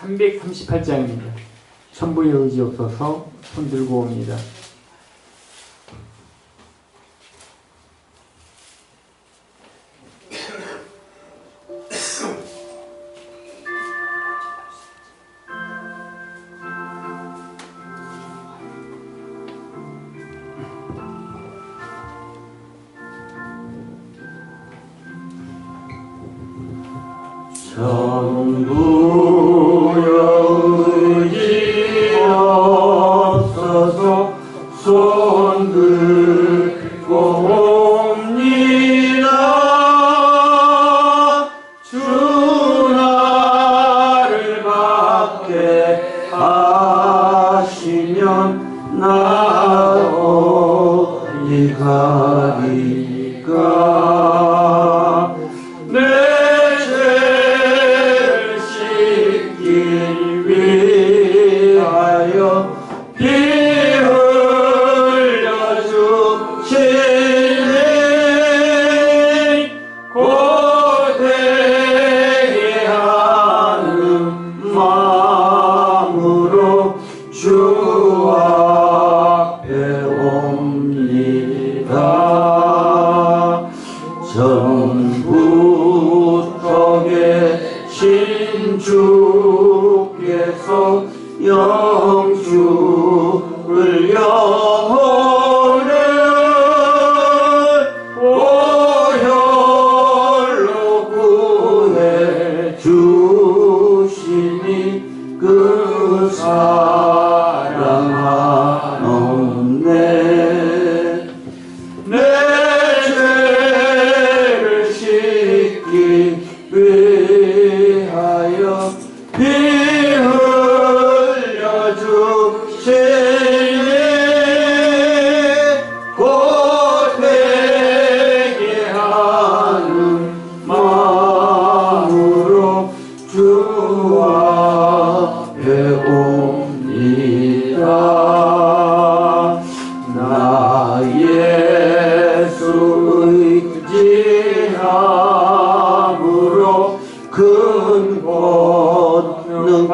338장입니다. 천부의 의지 없어서 손들고 옵니다. 천부의 의지 없어서 손들고 옵니다. 주 나를 받게 하시면 나 어디 가리까. 피 흘려 주시니 고되게 하는 마음으로 주 앞에 옵니다. 전부터 계신 주께서 영주를 영혼을 오혈로 구해 주시니 그 사랑하옵네. 내 죄를 씻기 위하여 피 주시니 고되게 하는 마음으로 주 앞에 옵니다. 나 예수 의지함으로 큰 권능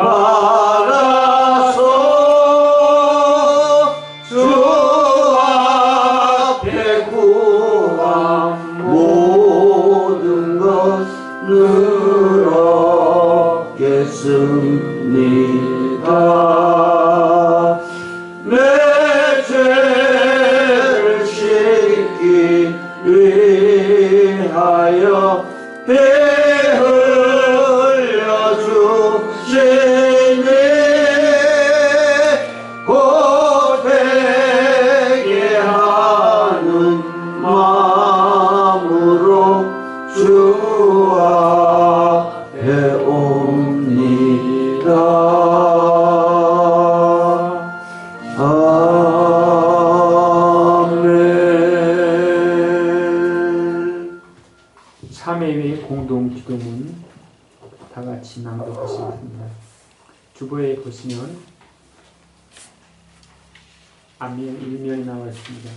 얻겠습니다. 내 죄를 씻기 위하여 피 흘려 주시니 고되게 하는 마음으로 주 앞에 옵니다. 아멘. 참회의 공동 기도문 다 같이 낭독하시겠습니다. 주보에 보시면 앞면 일면이 나와 있습니다.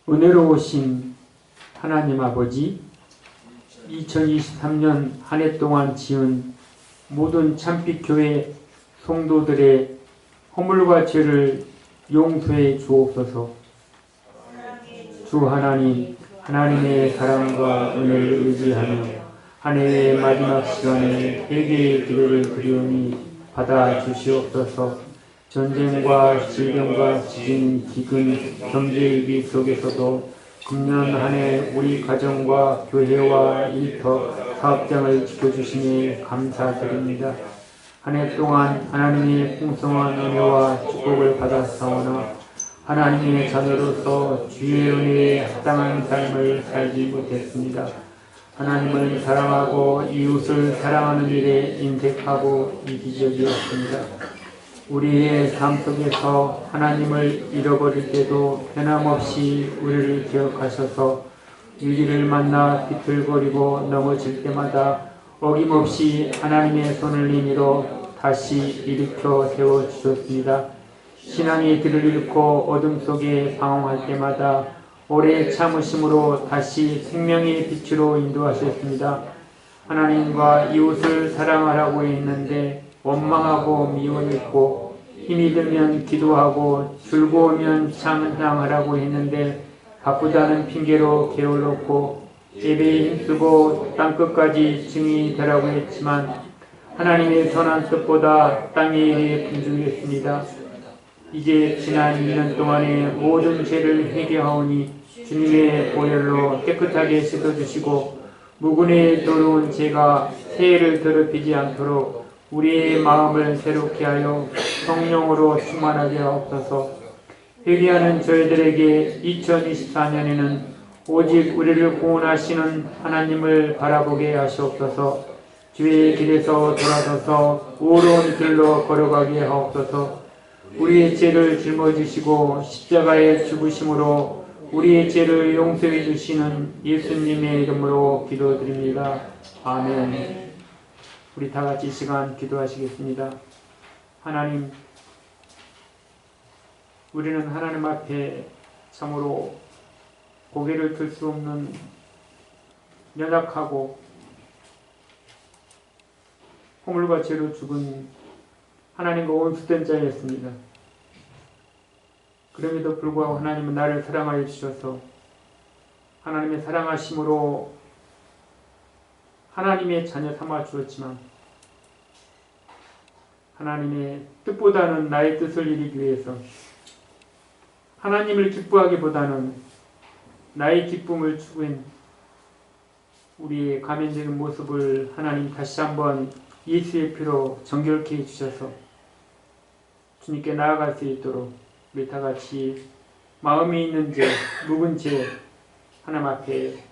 은혜로우신 하나님 아버지, 2023년 한 해 동안 지은 모든 참빛교회 성도들의 허물과 죄를 용서해 주옵소서. 주 하나님, 하나님의 사랑과 은혜를 의지하며 한 해의 마지막 시간에 회개의 기도를 드리오니 받아 주시옵소서. 전쟁과 질병과 지진, 기근, 경제위기 속에서도 금년 한 해 우리 가정과 교회와 일터, 사업장을 지켜주시니 감사드립니다. 한 해 동안 하나님의 풍성한 은혜와 축복을 받았사오나 하나님의 자녀로서 주의 은혜에 합당한 삶을 살지 못했습니다. 하나님을 사랑하고 이웃을 사랑하는 일에 인색하고 이기적이었습니다. 우리의 삶 속에서 하나님을 잃어버릴 때도 변함없이 우리를 기억하셔서 위기를 만나 비틀거리고 넘어질 때마다 어김없이 하나님의 손을 내밀어 다시 일으켜 세워주셨습니다. 신앙의 길을 잃고 어둠 속에 방황할 때마다 오래 참으심으로 다시 생명의 빛으로 인도하셨습니다. 하나님과 이웃을 사랑하라고 했는데 원망하고 미워했고, 힘이 들면 기도하고 즐거우면 찬양하라고 했는데 바쁘다는 핑계로 게을렀고, 예배에 힘쓰고 땅끝까지 증인이 되라고 했지만 하나님의 선한 뜻보다 땅의 일에 분주했습니다. 이제 지난 2년 동안의 모든 죄를 회개하오니 주님의 보혈로 깨끗하게 씻어주시고 무근에 더러운 죄가 새해를 더럽히지 않도록 우리의 마음을 새롭게 하여 성령으로 충만하게 하옵소서. 회개하는 저희들에게 2024년에는 오직 우리를 구원하시는 하나님을 바라보게 하시옵소서. 주의 길에서 돌아서서 의로운 길로 걸어가게 하옵소서. 우리의 죄를 짊어지시고 십자가에 죽으심으로 우리의 죄를 용서해 주시는 예수님의 이름으로 기도드립니다. 아멘. 우리 다 같이 이 시간 기도하시겠습니다. 하나님, 우리는 하나님 앞에 참으로 고개를 들 수 없는 연약하고 허물과 죄로 죽은 하나님과 원수된 자였습니다. 그럼에도 불구하고 하나님은 나를 사랑하여 주셔서 하나님의 사랑하심으로 하나님의 자녀 삼아 주었지만 하나님의 뜻보다는 나의 뜻을 이루기 위해서 하나님을 기뻐하기보다는 나의 기쁨을 추구한 우리의 가면적인 모습을 하나님 다시 한번 예수의 피로 정결케 해주셔서 주님께 나아갈 수 있도록 우리 다 같이 마음에 있는 죄, 묵은 죄 하나님 앞에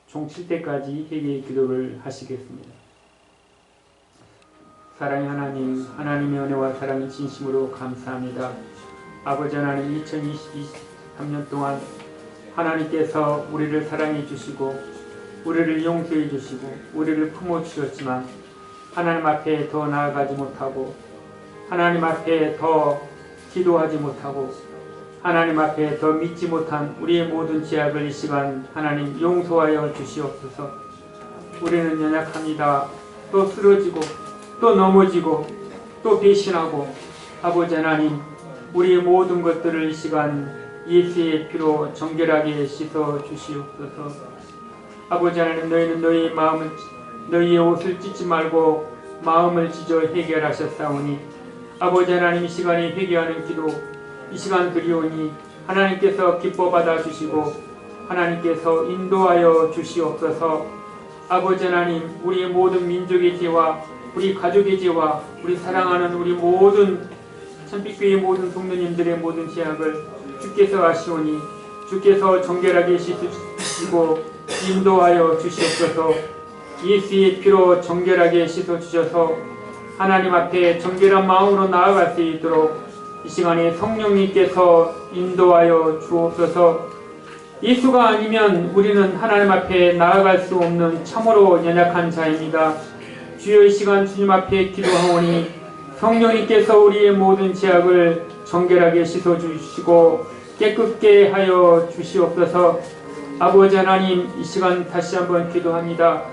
종칠 때까지 회개의 기도를 하시겠습니다. 사랑의 하나님, 하나님의 은혜와 사랑이 진심으로 감사합니다. 아버지 하나님, 2023년 동안 하나님께서 우리를 사랑해 주시고 우리를 용서해 주시고 우리를 품어 주셨지만 하나님 앞에 더 나아가지 못하고 하나님 앞에 더 기도하지 못하고 하나님 앞에 더 믿지 못한 우리의 모든 죄악을 이 시간 하나님 용서하여 주시옵소서. 우리는 연약합니다. 또 쓰러지고 또 넘어지고 또 배신하고 아버지 하나님, 우리의 모든 것들을 이 시간 예수의 피로 정결하게 씻어 주시옵소서. 아버지 하나님, 너희는 너희의 마음을 너희의 옷을 찢지 말고 마음을 찢어 해결하셨사오니 아버지 하나님, 이 시간에 회개하는 기도 이 시간 드리오니 하나님께서 기뻐 받아주시고 하나님께서 인도하여 주시옵소서. 아버지 하나님, 우리의 모든 민족의 죄와 우리 가족의 죄와 우리 사랑하는 우리 모든 참빛교회의 모든 성도님들의 모든 죄악을 주께서 아시오니 주께서 정결하게 씻으시고 인도하여 주시옵소서. 예수의 피로 정결하게 씻어주셔서 하나님 앞에 정결한 마음으로 나아갈 수 있도록 이 시간에 성령님께서 인도하여 주옵소서. 예수가 아니면 우리는 하나님 앞에 나아갈 수 없는 참으로 연약한 자입니다. 주여, 이 시간 주님 앞에 기도하오니 성령님께서 우리의 모든 죄악을 정결하게 씻어주시고 깨끗게 하여 주시옵소서. 아버지 하나님, 이 시간 다시 한번 기도합니다.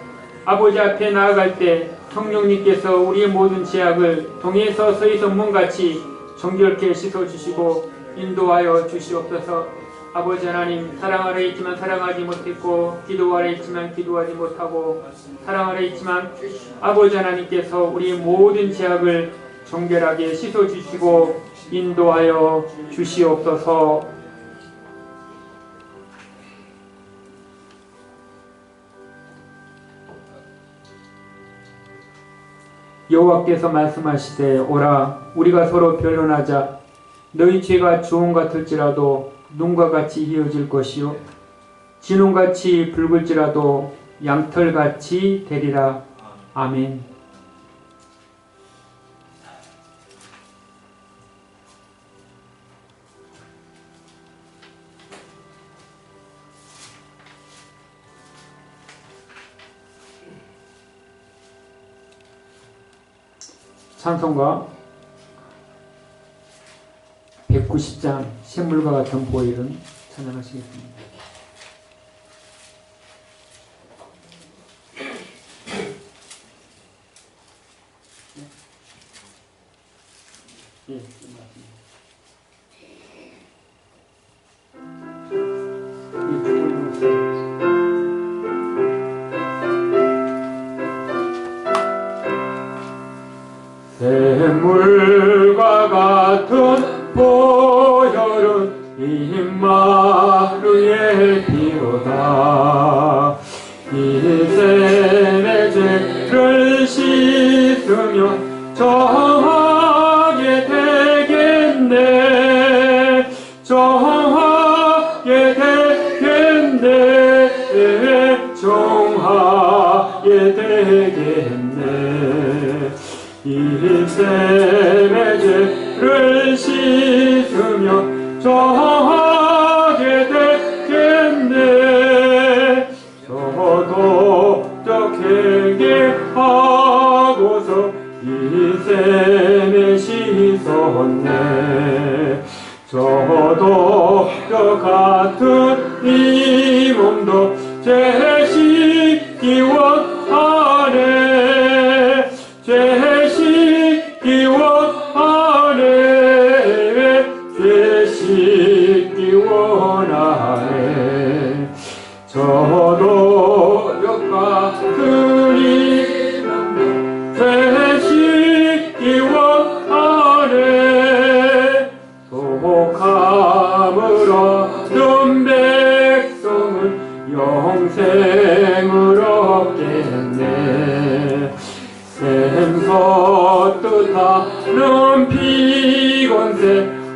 아버지 앞에 나아갈 때 성령님께서 우리의 모든 죄악을 동에서 서에서 문같이 정결케 씻어주시고 인도하여 주시옵소서. 아버지 하나님, 사랑하려 했지만 사랑하지 못했고 기도하려 했지만 기도하지 못하고 사랑하려 했지만 아버지 하나님께서 우리의 모든 죄악을 정결하게 씻어주시고 인도하여 주시옵소서. 여호와께서 말씀하시되 오라, 우리가 서로 변론하자. 너희 죄가 주홍 같을지라도 눈과 같이 희어질 것이요 진홍같이 붉을지라도 양털같이 되리라. 아멘. 찬송가 190장 샘물과 같은 보혈은 찬양하시겠습니다. 예, 끝났습니다. 샘물과 같은 보혈은 임마누엘 피로다. 이 샘의 죄를 씻으며 정하게 되겠네. 정하게 되겠네. 정하게 되겠네. 이 샘의 죄를 씻으며 정하게 되겠네. 저도 회개하고서 이 샘에 씻었네. 저도 저 같은 이 몸도 죄 씻기 원하네. 죄 씻기 원하네. 죄 씻기 원하네. 저도 저 같은 이 몸도 죄 씻기 원하네. 소복함을 얻은 백성은 영생을 얻겠네. 샘서 뜻하는 피곤새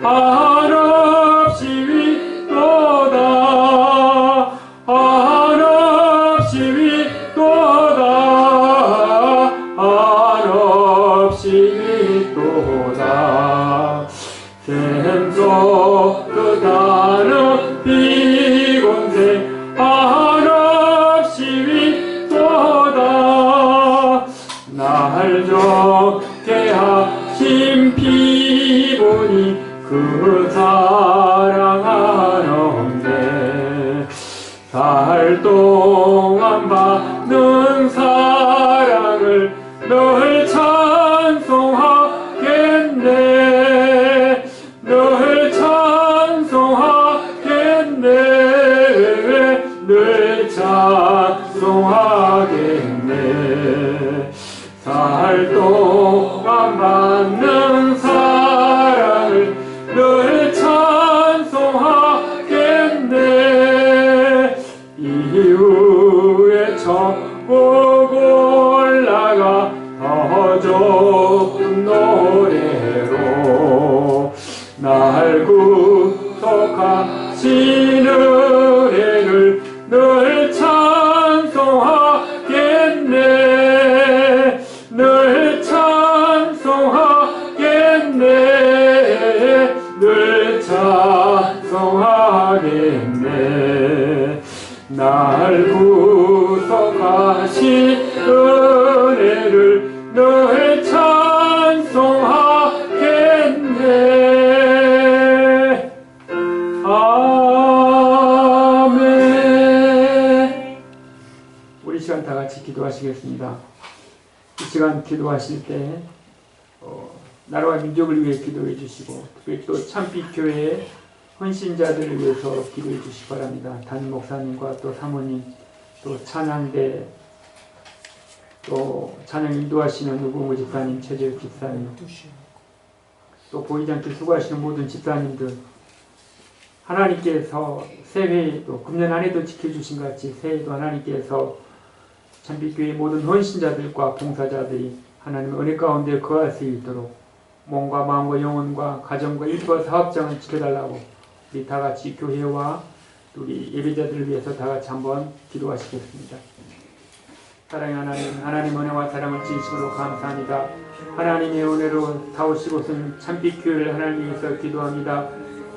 한없이 윗도다. 한없이 윗도다. 한없이 윗도다. 샘서 뜻하는 피곤새 한없이 윗도다. 날 좋게 하신 피보니 그 사랑하는데 살 동안 받는 사랑을 늘 찬송하겠네. 늘 찬송하겠네. 늘 찬송하겠네. 살 동안 받는 사랑을 늘 찬송하겠네. 이후에 천국 올라가 더 좋은 노래로 날 구속하신 은혜를 늘 찬송하겠네. 늘 찬송하겠네. 늘 찬송하겠네. 날 구속하신 은혜를 늘 찬송하겠네. 아멘. 우리 시간 다 같이 기도하시겠습니다. 이 시간 기도하실 때 나라와 민족을 위해 기도해 주시고 특별히 또 참빛교회의 헌신자들을 위해서 기도해 주시기 바랍니다. 담임 목사님과 또 사모님, 또 찬양대, 또 찬양 인도하시는 우봉우 집사님, 최재욱 집사님, 또 보이지 않게 수고하시는 모든 집사님들, 하나님께서 새해도 금년 안에도 지켜주신 것 같이 새해도 하나님께서 참빛교회 모든 헌신자들과 봉사자들이 하나님의 은혜 가운데 거할 수 있도록 몸과 마음과 영혼과 가정과 일과 사업장을 지켜달라고 우리 다같이 교회와 우리 예배자들을 위해서 다같이 한번 기도하시겠습니다. 사랑의 하나님, 하나님 은혜와 사랑을 진심으로 감사합니다. 하나님의 은혜로 사오시고선 참빛교회를 하나님 위해서 기도합니다.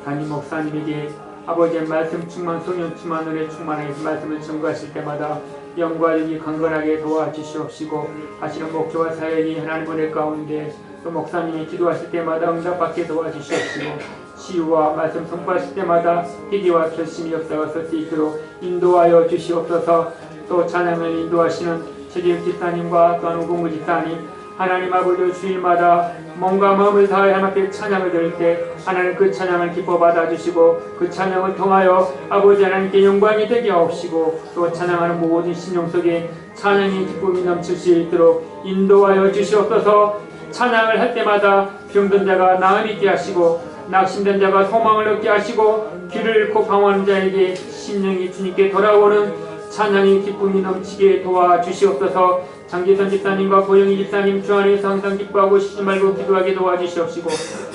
담임 목사님에게 아버지의 말씀 충만, 소년 충만, 은혜 충만하게 말씀을 전가하실 때마다 영과 영이 강건하게 도와주시옵시고 하시는 목표와 사역이 하나님 은혜 가운데 또 목사님이 기도하실 때마다 응답받게 도와주시옵시고 치유와 말씀 선포하실 때마다 희귀와 결심이 없어서 쓸 수 있도록 인도하여 주시옵소서. 또 찬양을 인도하시는 최재욱 집사님과 또한 우봉구 집사님, 하나님 아버지 주일마다 몸과 마음을 다하여 하나님 앞에 찬양을 드릴 때 하나님 그 찬양을 기뻐 받아주시고 그 찬양을 통하여 아버지 하나님께 영광이 되게 하옵시고 또 찬양하는 모든 심령 속에 찬양의 기쁨이 넘칠 수 있도록 인도하여 주시옵소서. 찬양을 할 때마다 병든 자가 나음 있게 하시고 낙심된 자가 소망을 얻게 하시고 길을 잃고 방황하는 자에게 심령이 주님께 돌아오는 찬양의 기쁨이 넘치게 도와주시옵소서. 장기선 집사님과 고영희 집사님 주 안에서 항상 기뻐하고 쉬지 말고 기도하게 도와주시옵시고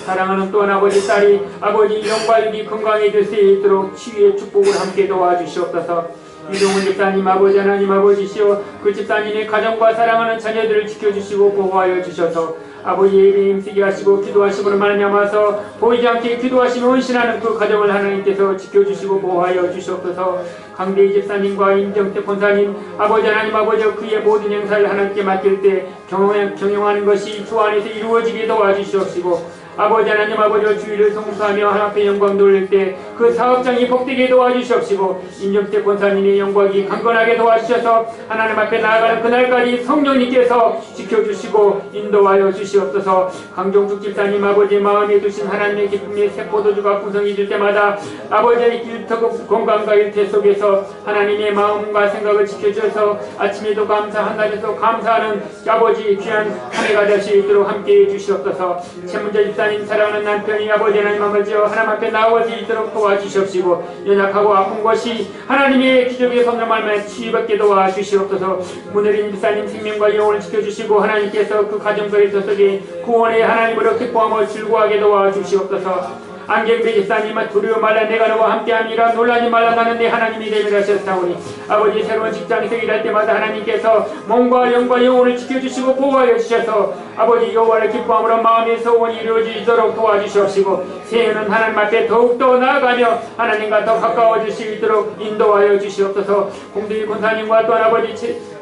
사랑하는 또한 아버지 딸이 아버지 영과 육이 건강해질 수 있도록 치유의 축복을 함께 도와주시옵소서. 이동훈 집사님 아버지 하나님 아버지시오 그 집사님의 가정과 사랑하는 자녀들을 지켜주시고 보호하여 주셔서 아버지의 일에 힘쓰게 하시고 기도하시고는 말미암아서 보이지 않게 기도하시며 헌신하는 그 가정을 하나님께서 지켜주시고 보호하여 주시옵소서. 강대희 집사님과 임정태 권사님 아버지 하나님 아버지 그의 모든 행사를 하나님께 맡길 때 경영하는 것이 주 안에서 이루어지게 도와주시옵시고 아버지 하나님 아버지 주의를 성수하며 하나님 앞에 영광 돌릴 때 그 사업장이 복되게 도와주시옵시고 임정태 권사님의 영광이 강건하게 도와주셔서 하나님 앞에 나아가는 그날까지 성령님께서 지켜주시고 인도하여 주시옵소서. 강종숙 집사님 아버지 마음에 두신 하나님의 기쁨의 세포도주가 구성해질 때마다 아버지의 길터고 건강과 일태 속에서 하나님의 마음과 생각을 지켜주셔서 아침에도 감사 한낮에도 감사하는 아버지 귀한 한 해가 될 수 있도록 함께해 주시옵소서. 최문자 집사님 사랑하는 남편이 아버지 하나님 아버지여 하나님 앞에 나올 수 있도록 도와주시옵시고 연약하고 아픈 것이 하나님의 기적의 손으로 말미암아 치유받게 도와주시옵소서. 문혜린 집사님 생명과 영혼을 지켜주시고 하나님께서 그 가정과 일터 속에 구원의 하나님으로 기뻐함을 즐거워하게 도와주시옵소서. 안경배 집사님은 두려워 말라 내가 너와 함께함이라 놀라지 말라 나는 내 하나님이 됨이라 하셨사오니 아버지 새로운 직장에서 일할 때마다 하나님께서 몸과 영과 영혼을 지켜주시고 보호하여 주셔서 아버지 여호와를 기뻐함으로 마음의 소원이 이루어지도록 도와주시옵시고 새해는 하나님 앞에 더욱더 나아가며 하나님과 더 가까워질 수 있도록 인도하여 주시옵소서. 공동희 권사님과 또한 아버지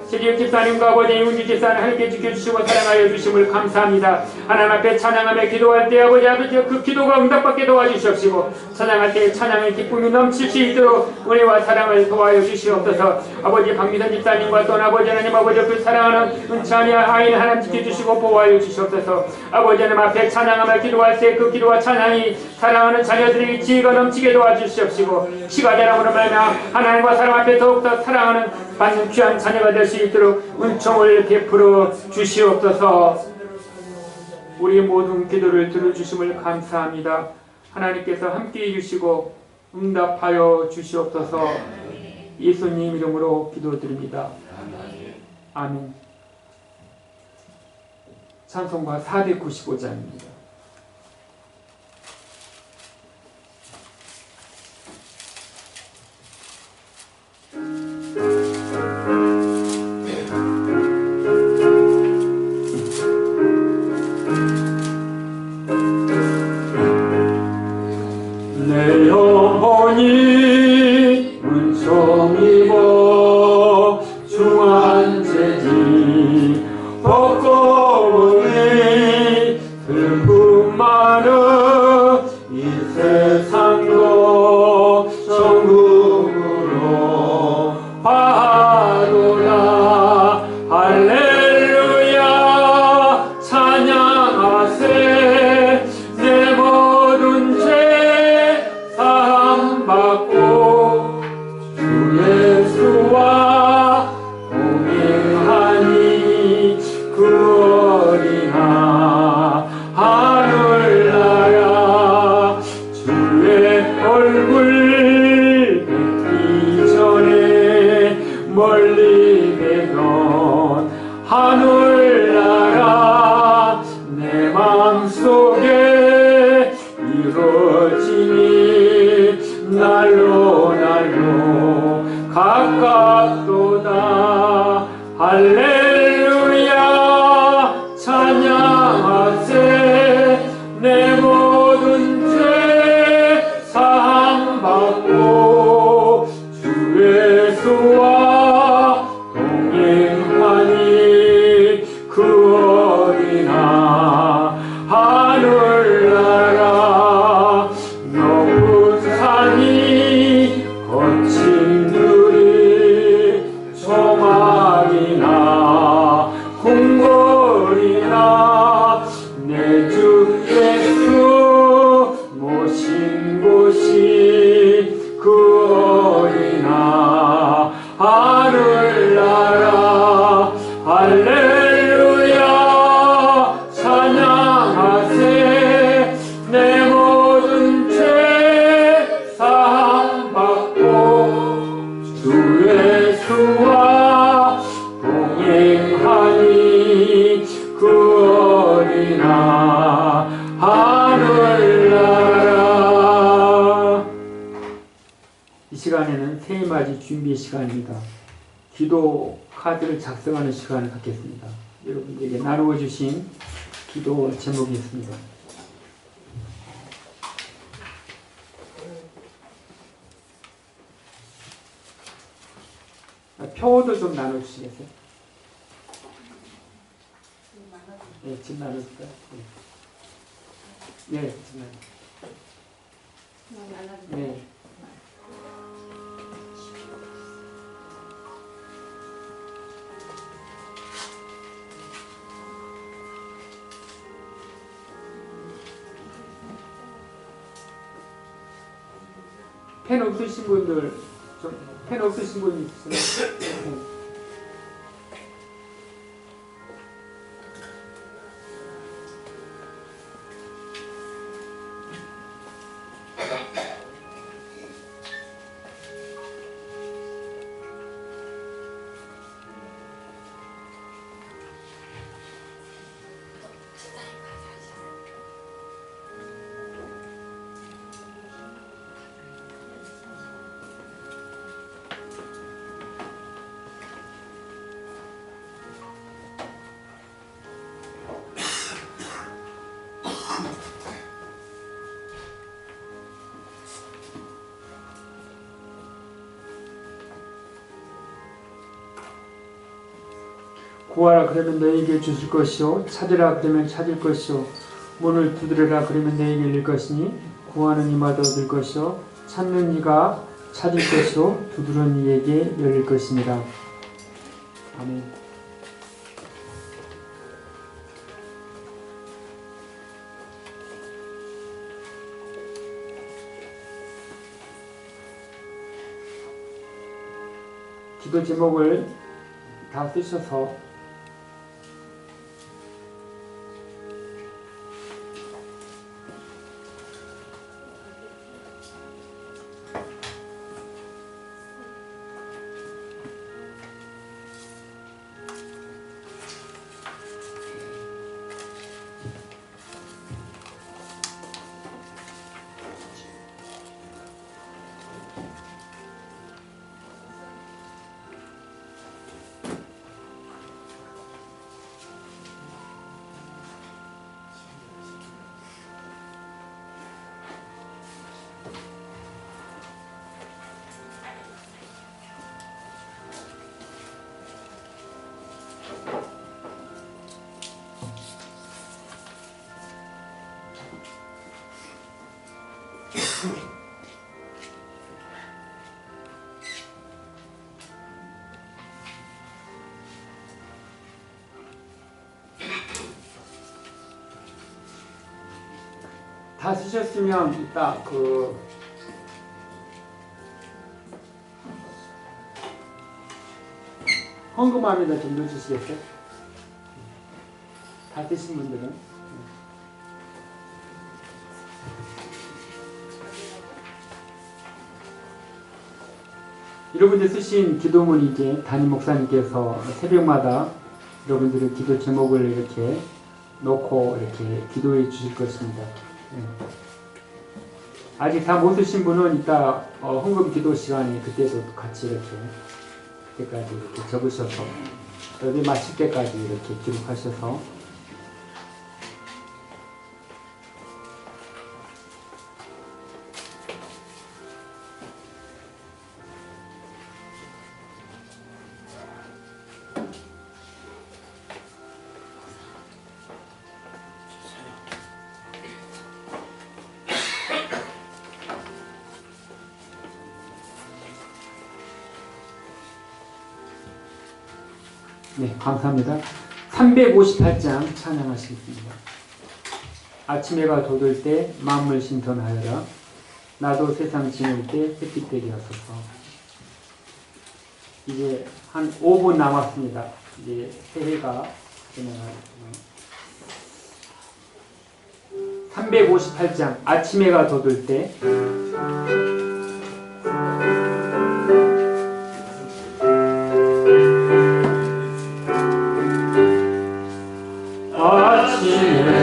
최지혁 집사님과 아버지 이훈주 집사님 함께 지켜주시고 사랑하여 주심을 감사합니다. 하나님 앞에 찬양하며 기도할 때 아버지 그 기도가 응답받게 도와주시옵시고 찬양할 때 찬양의 기쁨이 넘칠 수 있도록 은혜와 사랑을 도와여 주시옵소서. 아버지 박미선 집사님과 또 아버지 하나님 아버지 그 사랑하는 은찬이 아이를 하나님 지켜주시고 보호하여 주시옵소서. 아버지 하나님 앞에 찬양하며 기도할 때 그 기도와 찬양이 사랑하는 자녀들에게 지혜가 넘치게 도와주시옵시고 시가 자랑으로 말미암아 하나님과 사람 앞에 더욱더 사랑하는 받는 귀한 자녀가 될 수 있도록 은총을 베풀어 주시옵소서. 우리 모든 기도를 들어주심을 감사합니다. 하나님께서 함께해 주시고 응답하여 주시옵소서. 예수님 이름으로 기도드립니다. 아멘. 찬송가 495장입니다. 내 영혼이 은총입어 중한 재지 벚꽃이 슬픔 많은 이 세상도 천국으로 바로라. 할렐루야 찬양하세. 내 모든 죄 사함받고 주 예수와 동행하니 그 어린아 하늘나라. 주의 얼굴 뵙기 전에 멀리 뵈던 하늘나라. 내 맘속에 이루어지니 날로 날로 가깝도다. 할렐루야 찬양하세. 내 모든 죄 사함받고 주 예수와 동행하니 그 어린아 하늘나라. 시간이 준비의 시간입니다. 기도 카드를 작성하는 시간을 갖겠습니다. 여러분들에게 나누어 주신 기도 제목이 있습니다. 표도 좀 나눠주시겠어요? 네, 지금 나눠줄까요? 네, 지금 나눠. 네. 펜 없으신 분들 펜 없으신 분 있으세요? 구하라 그러면 너에게 주실 것이요 찾으라 그러면 찾을 것이요 문을 두드려라 그러면 너에게 열릴 것이니 구하는 이마다 얻을 것이요 찾는 이가 찾을 것이요 두드리는 이에게 열릴 것입니다. 아멘. 기도 제목을 다 쓰셔서 다 쓰셨으면 이따 헌금함에다 좀 넣어주시겠어요? 다 쓰신 분들은 여러분들 쓰신 기도문 이제 담임 목사님께서 새벽마다 여러분들의 기도 제목을 이렇게 놓고 이렇게 기도해 주실 것입니다. 아직 다 못 쓰신 분은 이따 헌금 기도 시간에 그때도 같이 이렇게 그때까지 이렇게 적으셔서 여기 마칠 때까지 이렇게 기록하셔서 네, 감사합니다. 358장 찬양하시겠습니다. 아침 해가 돋을 때 만물 신선하여라. 나도 세상 지낼 때 햇빛 되게 하소서. 이제 한 5분 남았습니다. 이제 새해가 지나가요. 358장 아침 해가 돋을 때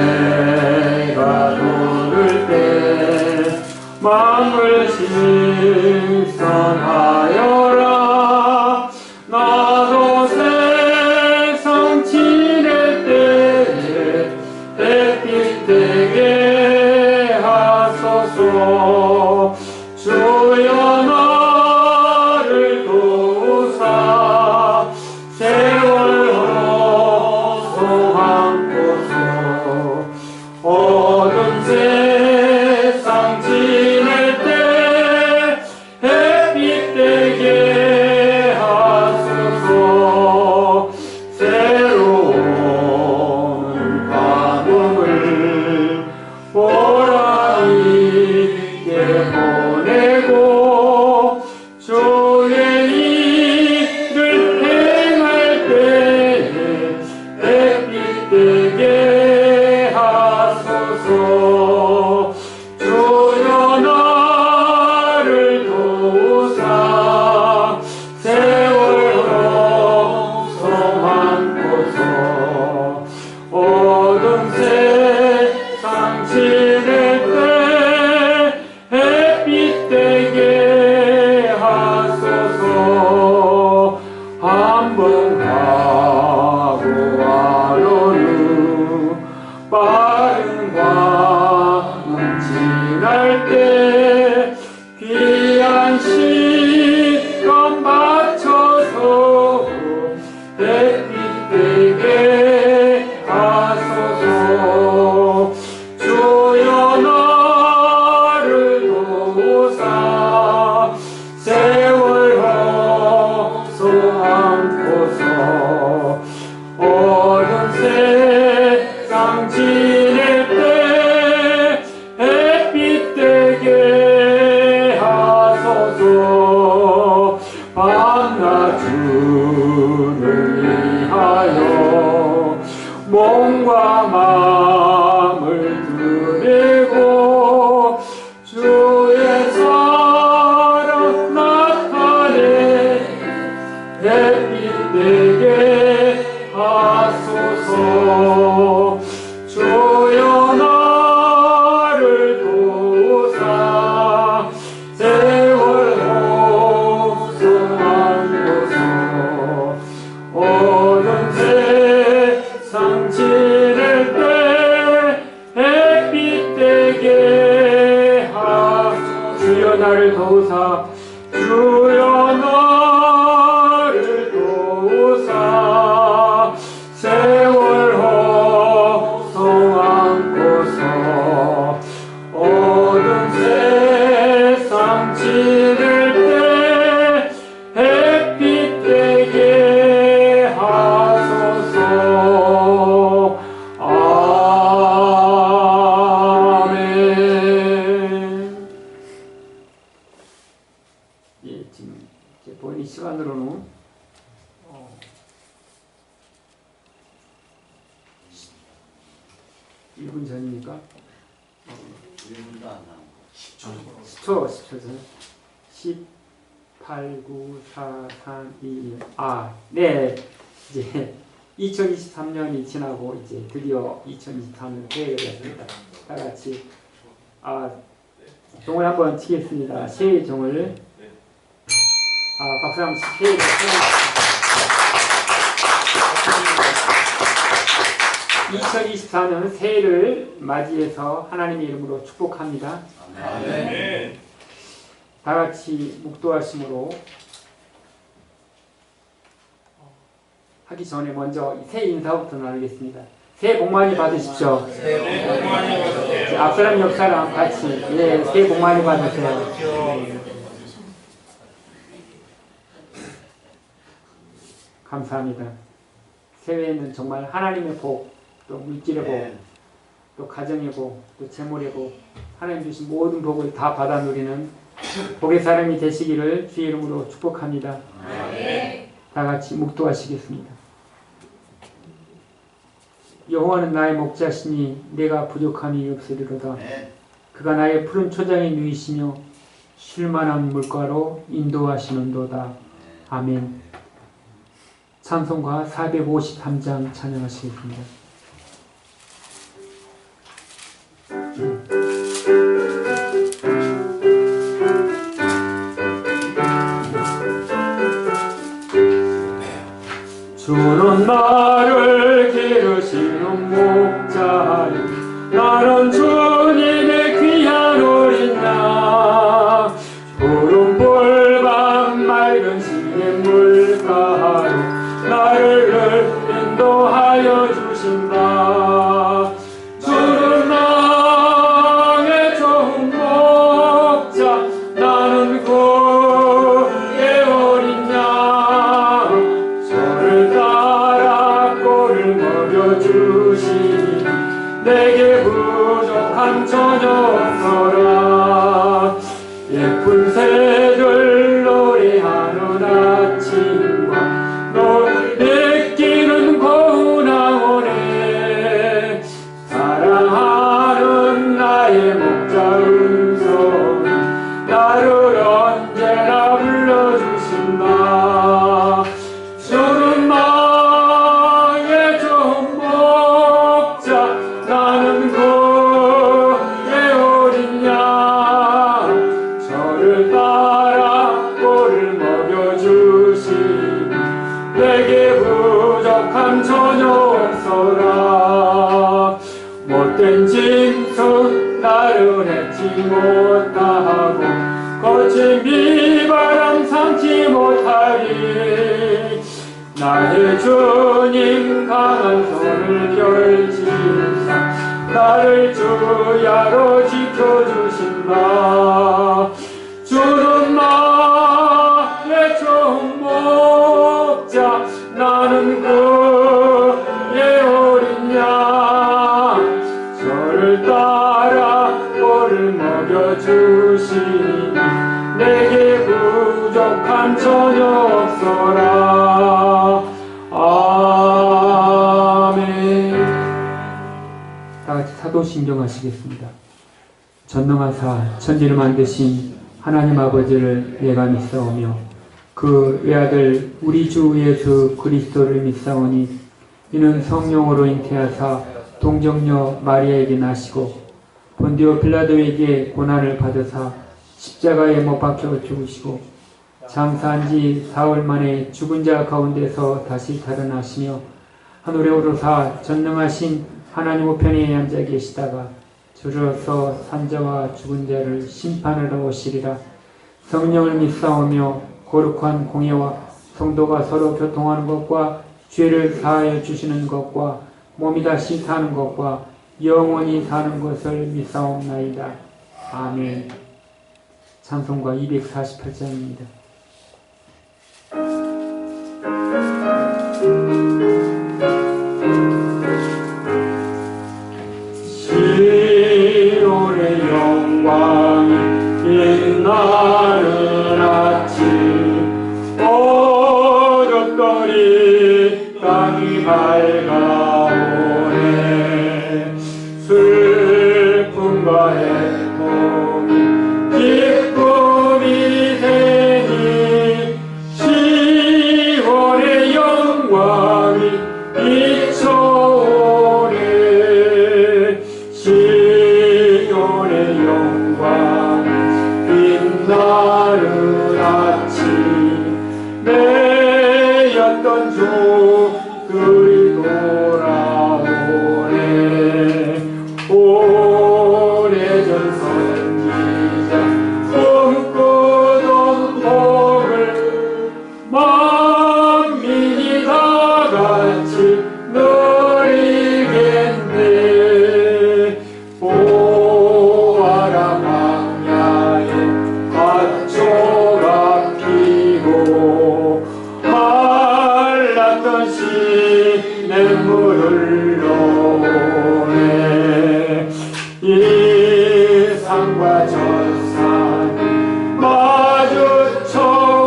아침해가 돋을 때 마음을 신선하여라. 만나 주를 위하여 몸과 마음을 드리고 주의 사랑 나타내 햇빛 내게 하소서. 주여 나를 도우사 세월 혹성하소서. 어두운 세상 지낼 때 햇빛 되게 하소서. 주여 나를 도우사 주여 나를 도우사 세월 혹성 안고서 어두운 세상 지낼 때 햇빛 되게 하소서. 아멘. 예, 지금 이제 본인 시간으로는 1분 전입니까? 1분도 안 남았고 10초 전. 10, 8, 9, 4, 3, 2, 1. 네. 이제 2023년이 지나고 이제 드디어 2023년 새해가 되었습니다. 다 같이 종을 한번 치겠습니다. 새해 종을. 박수 한번 새해 종. 2024년 새해를 맞이해서 하나님의 이름으로 축복합니다. 아멘. 다 같이 묵도하심으로 하기 전에 먼저 새해 인사부터 나누겠습니다. 새해 복 많이 받으십시오. 새해 복 많이 받으세요. 앞사람 옆사람 같이 새해 복 많이 받으세요. 감사합니다. 새해에는 정말 하나님의 복, 또 물질의 복, 또 가정의 복, 또 재물의 복, 하나님 주신 모든 복을 다 받아 누리는 복의 사람이 되시기를 주의 이름으로 축복합니다. 다 같이 묵도하시겠습니다. 여호와는 나의 목자시니 내가 부족함이 없으리로다. 그가 나의 푸른 초장에 누이시며 쉴만한 물가로 인도하시는도다. 아멘. 찬송가 453장 찬양하시겠습니다. 주는 나를 기르시는 목자요 나는 주님의 귀한 어린 양 푸른 볼밤 맑은 시냇 물가로 나를 인도하여 주신다. 주는 나의 좋은 목자 나는 그의 어린 양 저를 따라 꼴을 먹여주시니 내게 부족함 전혀 없어라. 예쁜 새들 노래하는 아침과 너를 느끼는 고운 항원에 사랑하는 나의 목자 음성이 나를 언제나 불러주신다. 주는 나의 좋은 목자 나는 그의 어린 양 저를 따라 꼴을 먹여주시니 내게 부족함 전혀 없어라. 못된 짐승 나를 해치 못하고 거친 비바람 삼지 못하리. 나의 주님 강한 손을 펼치사 나를 주야로 지켜주신다. 주는 나의 좋은 목자 나는 그의 어린 양 저를 따라 꼴을 먹여주시니 내게 부족한 전 전혀 없어라. 아멘. 다 같이 사도신경 하시겠습니다. 전능하사 천지를 만드신 하나님 아버지를 내가 믿사오며 그 외아들 우리 주 예수 그리스도를 믿사오니 이는 성령으로 잉태하사 동정녀 마리아에게 나시고 본디오 빌라도에게 고난을 받으사 십자가에 못 박혀 죽으시고 장사한 지 사흘 만에 죽은 자 가운데서 다시 살아나시며 하늘에 오르사 전능하신 하나님 우편에 앉아 계시다가 주로서 산자와 죽은 자를 심판하러 오시리라. 성령을 믿사오며 거룩한 공예와 성도가 서로 교통하는 것과 죄를 사하여 주시는 것과 몸이 다시 사는 것과 영원히 사는 것을 믿사옵나이다. 아멘. 찬송가 248장입니다. 시온의 영광이 빛나는 아침 어둡더니 땅이 밝아오네. 슬픔과 애통이 기쁨이 되니 시온의 영광이 비춰오네. 시온의 영광 빛나는 아침 매였던 종들이 돌아오네. 오래전 선지자 꿈꾸던 복을 만민이 다같이 누리겠네. 보아라 광야에 밭초가 피고 말랐던 시냇물을 흘러오네. 이 산과 저 산이 마주쳐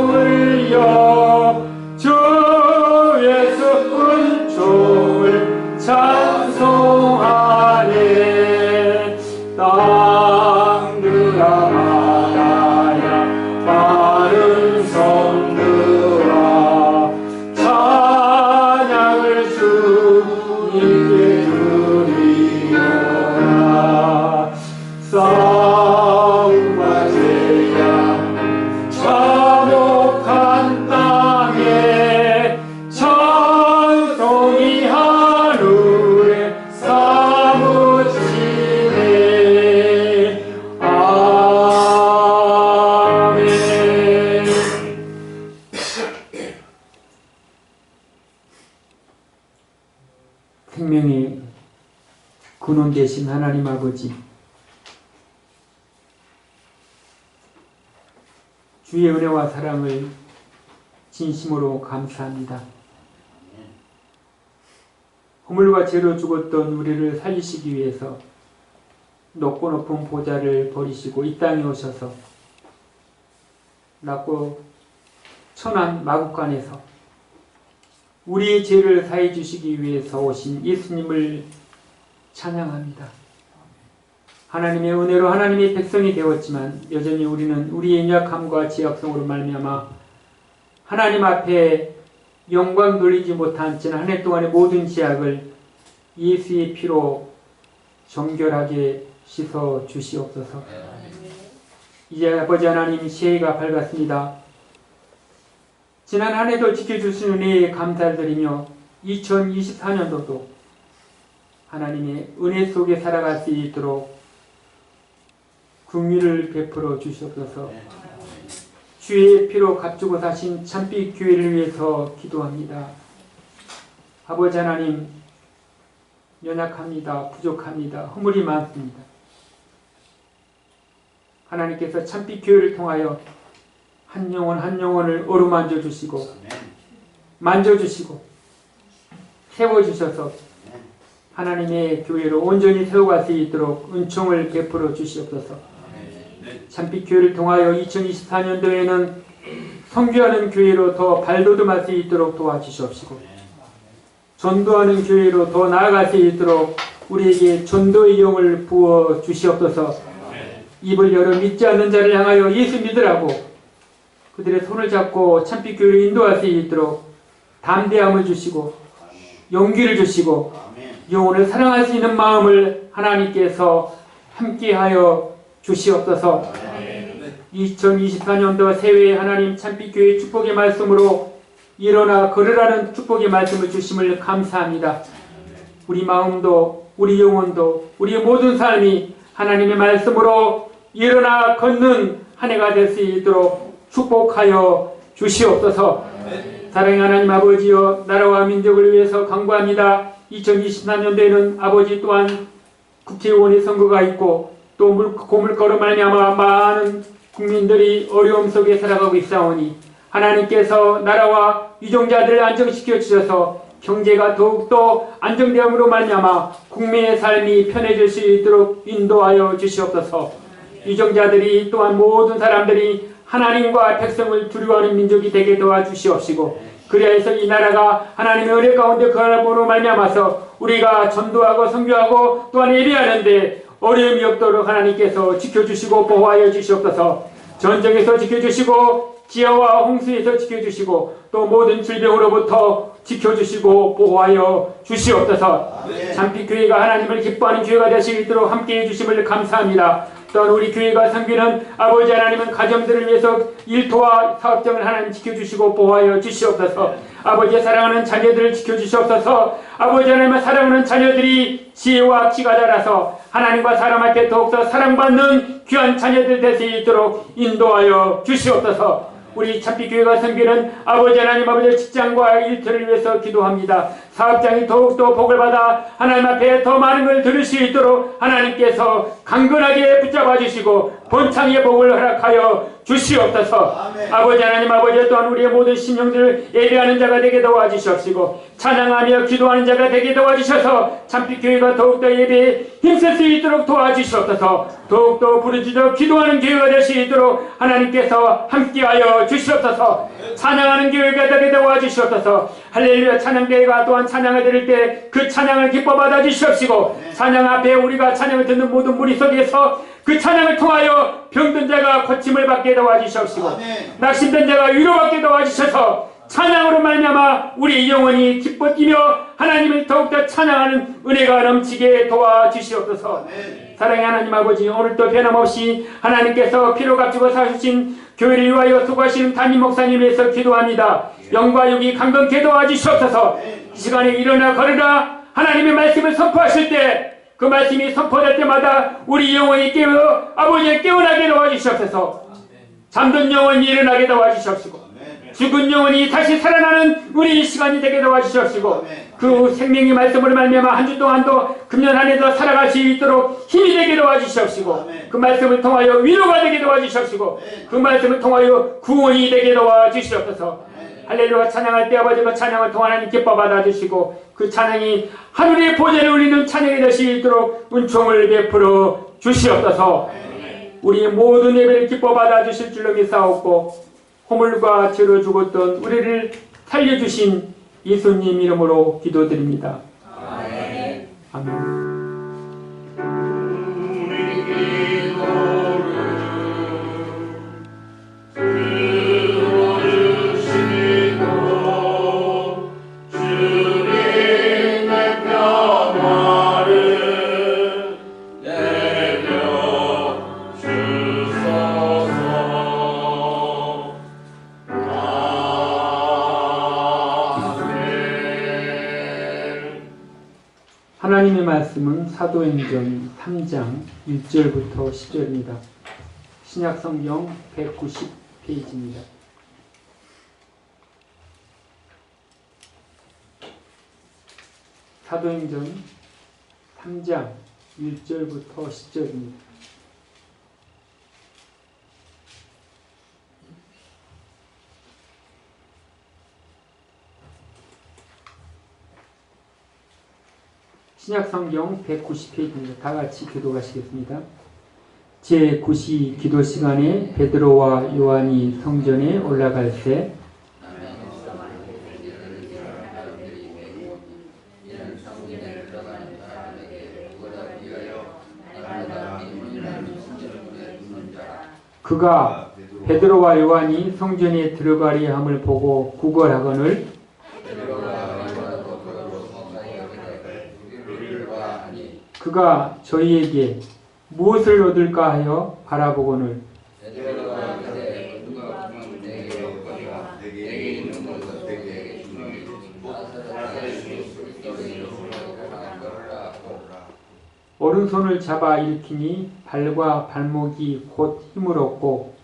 흘려 주 예수 은총을 찬송하네. 땅들아 바다야 마른 섬들아 찬양을 주님께 드리오라. 싸움과 죄악 참혹한 땅에 찬송이 하늘에 사무치네. 아멘. 생명의 근원 되신 하나님 아버지, 주의 은혜와 사랑을 진심으로 감사합니다. 허물과 죄로 죽었던 우리를 살리시기 위해서 높고 높은 보좌를 버리시고 이 땅에 오셔서 낮고 천한 마국간에서 우리의 죄를 사해 주시기 위해서 오신 예수님을 찬양합니다. 하나님의 은혜로 하나님의 백성이 되었지만 여전히 우리는 우리의 연약함과 죄악성으로 말미암아 하나님 앞에 영광 돌리지 못한 지난 한 해 동안의 모든 죄악을 예수의 피로 정결하게 씻어 주시옵소서. 이제 아버지 하나님 새해가 밝았습니다. 지난 한 해도 지켜주신 은혜에 감사를 드리며 2024년도도 하나님의 은혜 속에 살아갈 수 있도록 긍휼을 베풀어 주시옵소서. 주의 피로 값주고 사신 참빛 교회를 위해서 기도합니다. 아버지 하나님, 연약합니다. 부족합니다. 허물이 많습니다. 하나님께서 참빛 교회를 통하여 한 영혼 한 영혼을 어루만져 주시고 만져주시고 세워주셔서 하나님의 교회로 온전히 세워갈 수 있도록 은총을 베풀어 주시옵소서. 참빛 교회를 통하여 2024년도에는 선교하는 교회로 더 발돋움할 수 있도록 도와주시옵시고 전도하는 교회로 더 나아갈 수 있도록 우리에게 전도의 영을 부어 주시옵소서. 입을 열어 믿지 않는 자를 향하여 예수 믿으라고 그들의 손을 잡고 참빛 교회로 인도할 수 있도록 담대함을 주시고 용기를 주시고 영혼을 사랑할 수 있는 마음을 하나님께서 함께하여 주시옵소서. 2024년도 새해 하나님 참빛 교회 축복의 말씀으로 일어나 걸으라는 축복의 말씀을 주심을 감사합니다. 우리 마음도 우리 영혼도 우리의 모든 삶이 하나님의 말씀으로 일어나 걷는 한 해가 될 수 있도록 축복하여 주시옵소서. 사랑의 하나님 아버지여, 나라와 민족을 위해서 간구합니다. 2024년도에는 아버지 또한 국회의원의 선거가 있고 또 고물가로 말미암아 많은 국민들이 어려움 속에 살아가고 있사오니 하나님께서 나라와 유종자들을 안정시켜 주셔서 경제가 더욱더 안정됨으로 말미암아 국민의 삶이 편해질 수 있도록 인도하여 주시옵소서. 유종자들이 또한 모든 사람들이 하나님과 백성을 두려워하는 민족이 되게 도와주시옵시고 그리하여서 이 나라가 하나님의 은혜 가운데 거함으로 말미암아서 우리가 전도하고 선교하고 또한 예배하는데 어려움이 없도록 하나님께서 지켜주시고 보호하여 주시옵소서. 전쟁에서 지켜주시고 지하와 홍수에서 지켜주시고 또 모든 질병으로부터 지켜주시고 보호하여 주시옵소서. 참빛 교회가 하나님을 기뻐하는 교회가 될 수 있도록 함께해 주심을 감사합니다. 또한 우리 교회가 섬기는 아버지 하나님은 가정들을 위해서 일터와 사업장을 하나님 지켜주시고 보호하여 주시옵소서. 아버지의 사랑하는 자녀들을 지켜주시옵소서. 아버지 하나님의 사랑하는 자녀들이 지혜와 키가 자라서 하나님과 사람 앞에 더욱더 사랑받는 귀한 자녀들 될 수 있도록 인도하여 주시옵소서. 우리 참빛 교회가 섬기는 아버지 하나님 아버지의 직장과 일터를 위해서 기도합니다. 사업장이 더욱더 복을 받아 하나님 앞에 더 많은 걸 들을 수 있도록 하나님께서 강건하게 붙잡아 주시고 번창의 복을 허락하여 주시옵소서. 아버지 하나님 아버지 또한 우리의 모든 심령들을 예배하는 자가 되게 도와주시옵시고 찬양하며 기도하는 자가 되게 도와주셔서 참빛 교회가 더욱더 예배에 힘쓸 수 있도록 도와주시옵소서. 더욱더 부르짖어 기도하는 교회가 될 수 있도록 하나님께서 함께하여 주시옵소서. 찬양하는 교회가 되게 도와주시옵소서. 할렐루야 찬양대회가 또한 찬양을 드릴 때 그 찬양을 기뻐 받아 주시옵시고 찬양 앞에 우리가 찬양을 듣는 모든 무리 속에서 그 찬양을 통하여 병든 자가 고침을 받게 도와주시옵시고 낙심된 자가 위로받게 도와주셔서 찬양으로 말미암아 우리 영혼이 기뻐 뛰며 하나님을 더욱더 찬양하는 은혜가 넘치게 도와주시옵소서. 사랑의 하나님 아버지, 오늘도 변함없이 하나님께서 피로 값주고 사주신 교회를 위하여 수고하시는 담임 목사님 위해서 기도합니다. 영과 육이 강건케 도와주시옵소서. 이 시간에 일어나 걸으라 하나님의 말씀을 선포하실 때 그 말씀이 선포될 때마다 우리 영혼이 깨어 아버지의 깨어나게 도와주시옵소서. 잠든 영혼이 일어나게 도와주시옵시고 죽은 영혼이 다시 살아나는 우리 시간이 되게 도와주시옵시고 그 생명의 말씀으로 말미암아 한 주 동안도 금년 한 해도 살아갈 수 있도록 힘이 되게 도와주시옵시고 그 말씀을 통하여 위로가 되게 도와주시옵시고 그 말씀을 통하여 구원이 되게 도와주시옵소서. 할렐루야 찬양할 때 아버지 그 찬양을 통하 하나님 기뻐 받아주시고 그 찬양이 하늘의 보좌를 울리는 찬양이 될 수 있도록 은총을 베풀어 주시옵소서. 우리의 모든 예배를 기뻐 받아주실 줄로 믿사옵고 허물과 죄로 죽었던 우리를 살려주신 예수님 이름으로 기도드립니다. 아멘. 아멘. 하나님의 말씀은 사도행전 3장 1절부터 10절입니다. 신약성경 190페이지입니다. 사도행전 3장 1절부터 10절입니다. 신약성경 190페이지입니다. 다 같이 교독하시겠습니다. 제9시 기도 시간에 베드로와 요한이 성전에 올라갈 때 그가 베드로와 요한이 성전에 들어가려 함을 보고 구걸하거늘 그가 저희에게 무엇을 얻을까 하여 바라보거늘 오른손을 잡아 일으키니 발과 발목이 곧 힘을 얻고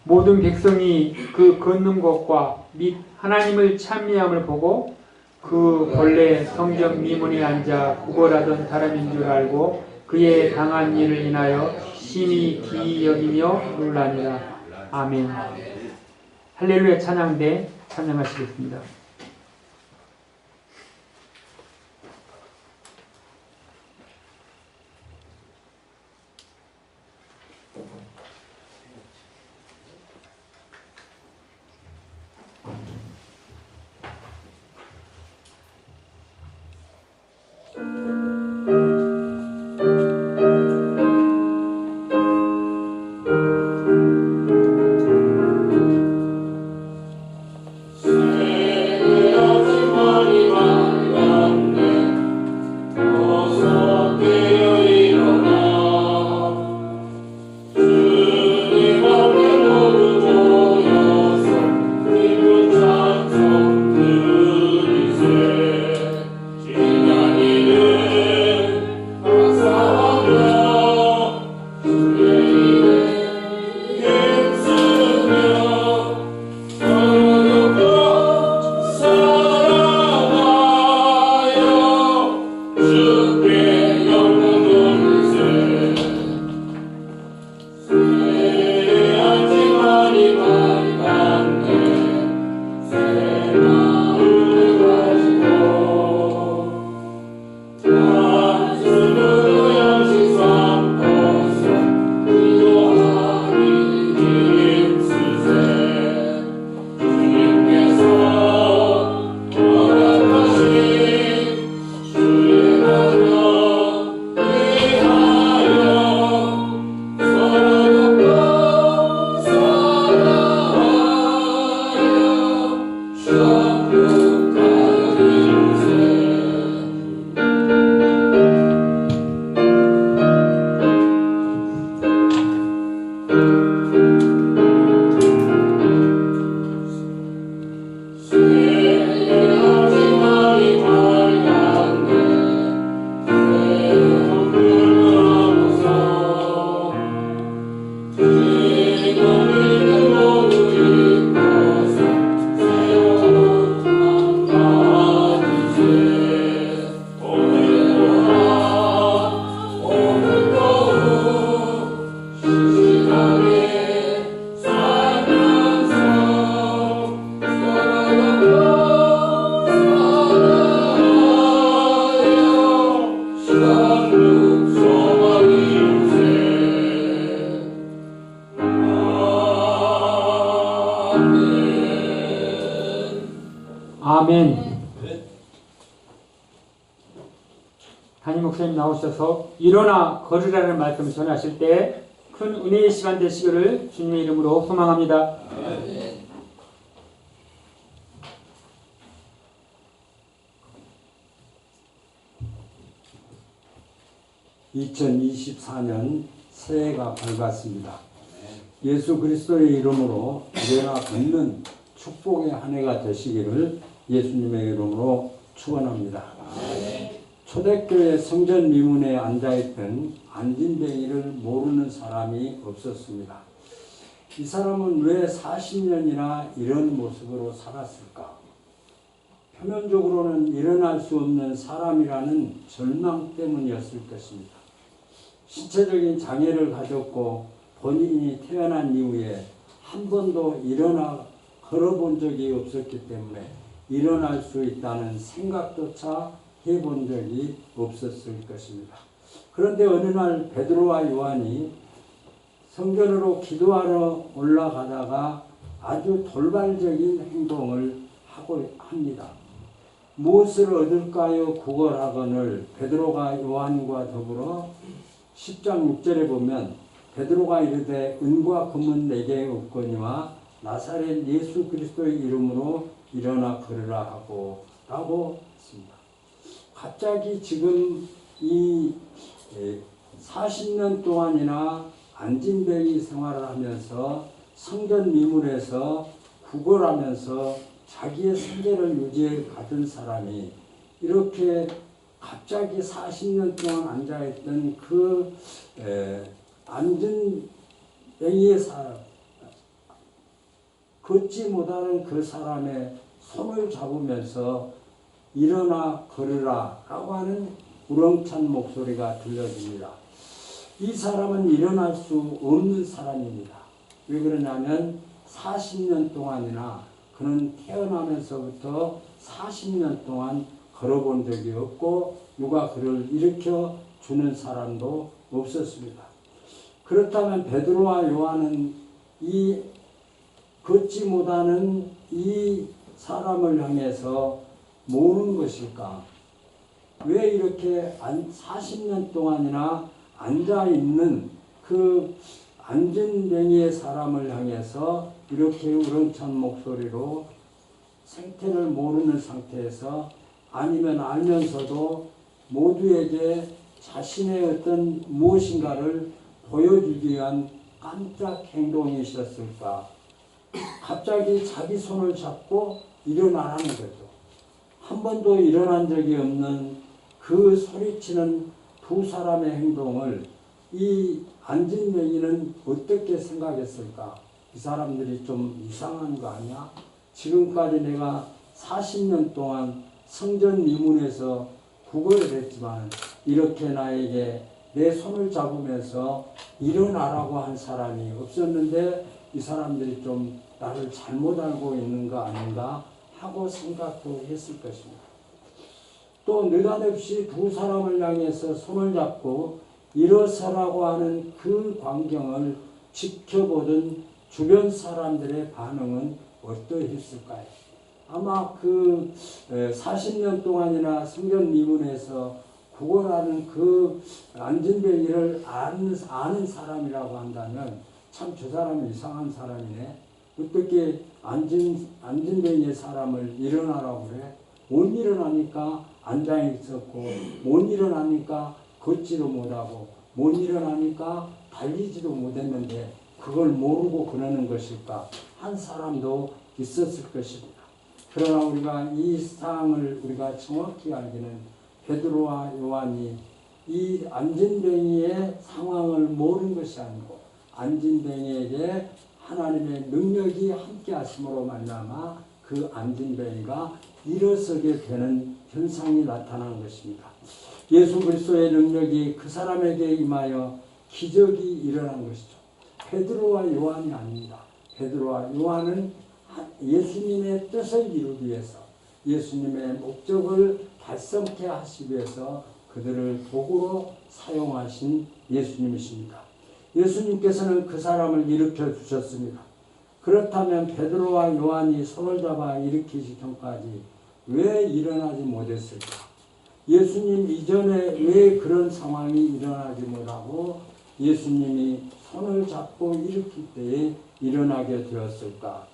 모든 백성이 그 걷는 것과 및 하나님을 찬미함을 보고 그 본래 성전 미문에 앉아 구걸하던 사람인 줄 알고 그의 당한 일을 인하여 심히 기이 여기며 놀라니라. 아멘. 할렐루야 찬양대 찬양하시겠습니다. 아멘. 담임 목사님 나오셔서 일어나 걸으라는 말씀을 전하실 때 큰 은혜의 시간 되시기를 주님의 이름으로 소망합니다. 아멘. 2024년 새해가 밝았습니다. 예수 그리스도의 이름으로 일어나 걷는 축복의 한 해가 되시기를 예수님의 이름으로 축원합니다. 초대교회 성전 미문에 앉아있던 안진뱅이를 모르는 사람이 없었습니다. 이 사람은 왜 40년이나 이런 모습으로 살았을까? 표면적으로는 일어날 수 없는 사람이라는 절망 때문이었을 것입니다. 신체적인 장애를 가졌고 본인이 태어난 이후에 한 번도 일어나 걸어본 적이 없었기 때문에 일어날 수 있다는 생각조차 해본 적이 없었을 것입니다. 그런데 어느 날 베드로와 요한이 성전으로 기도하러 올라가다가 아주 돌발적인 행동을 하고 합니다. 무엇을 얻을까요? 구걸하거늘 베드로가 요한과 더불어 10장 6절에 보면 베드로가 이르되 은과 금은 내게 없거니와 나사렛 예수 그리스도의 이름으로 일어나 걸으라 하고 라고 했습니다. 갑자기 지금 이 40년 동안이나 안진뱅이 생활을 하면서 성전 미문에서 구걸하면서 자기의 생계를 유지해 가던 사람이 이렇게 갑자기 40년 동안 앉아있던 그 안진뱅이의 사람, 걷지 못하는 그 사람의 손을 잡으면서 일어나 걸으라 라고 하는 우렁찬 목소리가 들려집니다. 이 사람은 일어날 수 없는 사람입니다. 왜 그러냐면 40년 동안이나 그는 태어나면서부터 40년 동안 걸어본 적이 없고 누가 그를 일으켜 주는 사람도 없었습니다. 그렇다면 베드로와 요한은 이 걷지 못하는 이 사람을 향해서 모으는 것일까? 왜 이렇게 40년 동안이나 앉아있는 그 안진뱅이의 사람을 향해서 이렇게 우렁찬 목소리로 생태를 모르는 상태에서 아니면 알면서도 모두에게 자신의 어떤 무엇인가를 보여주기 위한 깜짝 행동이 있었을까? 갑자기 자기 손을 잡고 일어나라는 거죠. 한 번도 일어난 적이 없는 그 소리치는 두 사람의 행동을 이 안진뱅이는 어떻게 생각했을까? 이 사람들이 좀 이상한 거 아니야? 지금까지 내가 40년 동안 성전 미문에서 구걸을 했지만 이렇게 나에게 내 손을 잡으면서 일어나라고 한 사람이 없었는데 이 사람들이 좀 나를 잘못 알고 있는 거 아닌가 하고 생각도 했을 것입니다. 또 느닷없이 두 사람을 향해서 손을 잡고 일어서라고 하는 그 광경을 지켜보던 주변 사람들의 반응은 어떠했을까요? 아마 그 40년 동안이나 성전 미문에서 구걸하는 그 안진뱅이를 아는 사람이라고 한다면 참 저 사람은 이상한 사람이네. 어떻게 안진뱅이의 사람을 일어나라고 그래? 못 일어나니까 앉아있었고 못 일어나니까 걷지도 못하고 못 일어나니까 달리지도 못했는데 그걸 모르고 그러는 것일까? 한 사람도 있었을 것입니다. 그러나 우리가 이 사항을 우리가 정확히 알기는 베드로와 요한이 이 안진뱅이의 상황을 모르는 것이 아니고 안진뱅이에게 하나님의 능력이 함께 하심으로 말미암아 그 안진뱅이가 일어서게 되는 현상이 나타난 것입니다. 예수 그리스도의 능력이 그 사람에게 임하여 기적이 일어난 것이죠. 베드로와 요한이 아닙니다. 베드로와 요한은 예수님의 뜻을 이루기 위해서 예수님의 목적을 달성케 하시기 위해서 그들을 도구로 사용하신 예수님이십니다. 예수님께서는 그 사람을 일으켜 주셨습니다. 그렇다면 베드로와 요한이 손을 잡아 일으키기 전까지 왜 일어나지 못했을까? 예수님 이전에 왜 그런 상황이 일어나지 못하고 예수님이 손을 잡고 일으킬 때에 일어나게 되었을까?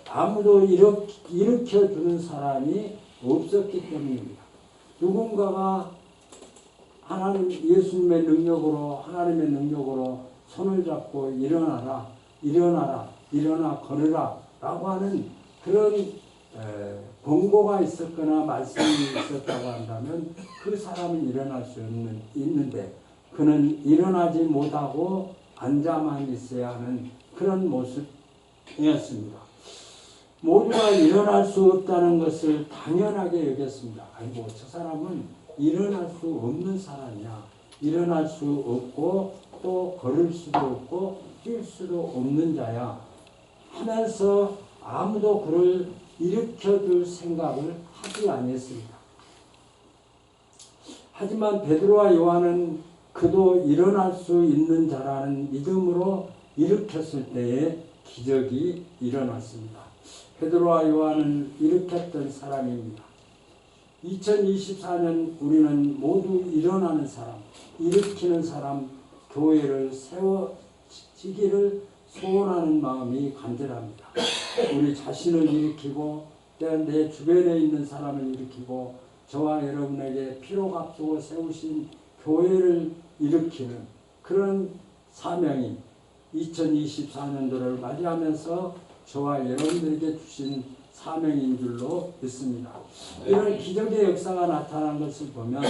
아무도 일으켜주는 사람이 없었기 때문입니다. 누군가가 하나님 예수님의 능력으로 하나님의 능력으로 손을 잡고 일어나라 일어나 걸으라 라고 하는 그런 권고가 있었거나 말씀이 있었다고 한다면 그 사람은 일어날 수 있는데 그는 일어나지 못하고 앉아만 있어야 하는 그런 모습이었습니다. 모두가 일어날 수 없다는 것을 당연하게 여겼습니다. 아이고 저 사람은 일어날 수 없는 사람이야. 일어날 수 없고 또 걸을 수도 없고 뛸 수도 없는 자야 하면서 아무도 그를 일으켜둘 생각을 하지 아니했습니다. 하지만 베드로와 요한은 그도 일어날 수 있는 자라는 믿음으로 일으켰을 때에 기적이 일어났습니다. 베드로와 요한은 일으켰던 사람입니다. 2024년 우리는 모두 일어나는 사람, 일으키는 사람, 교회를 세워지기를 소원하는 마음이 간절합니다. 우리 자신을 일으키고 내 주변에 있는 사람을 일으키고 저와 여러분에게 피로 값주고 세우신 교회를 일으키는 그런 사명이 2024년도를 맞이하면서 저와 여러분들에게 주신 사명인 줄로 믿습니다. 이런 기적의 역사가 나타난 것을 보면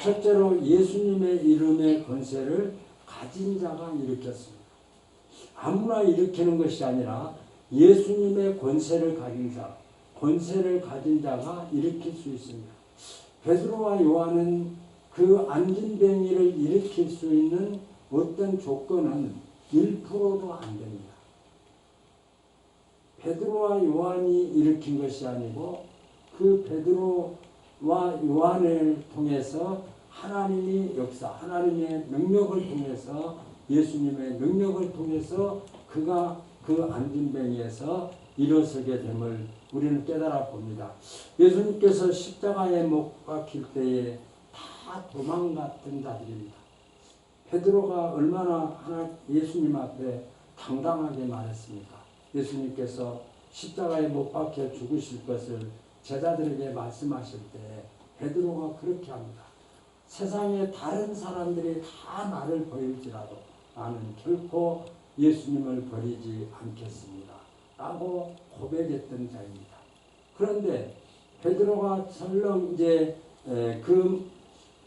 첫째로 예수님의 이름의 권세를 가진 자가 일으켰습니다. 아무나 일으키는 것이 아니라 예수님의 권세를 가진 자, 권세를 가진 자가 일으킬 수 있습니다. 베드로와 요한은 그 안진뱅이를 일으킬 수 있는 어떤 조건은 1%도 안 됩니다. 베드로와 요한이 일으킨 것이 아니고 그 베드로와 요한을 통해서 하나님이 역사, 하나님의 능력을 통해서 예수님의 능력을 통해서 그가 그 안진뱅이에서 일어서게 됨을 우리는 깨달아 봅니다. 예수님께서 십자가에 못 박힐 때에 다 도망갔던 자들입니다. 베드로가 얼마나 예수님 앞에 당당하게 말했습니까? 예수님께서 십자가에 못 박혀 죽으실 것을 제자들에게 말씀하실 때 베드로가 그렇게 합니다. 세상에 다른 사람들이 다 나를 버릴지라도 나는 결코 예수님을 버리지 않겠습니다. 라고 고백했던 자입니다. 그런데 베드로가 설령 이제 그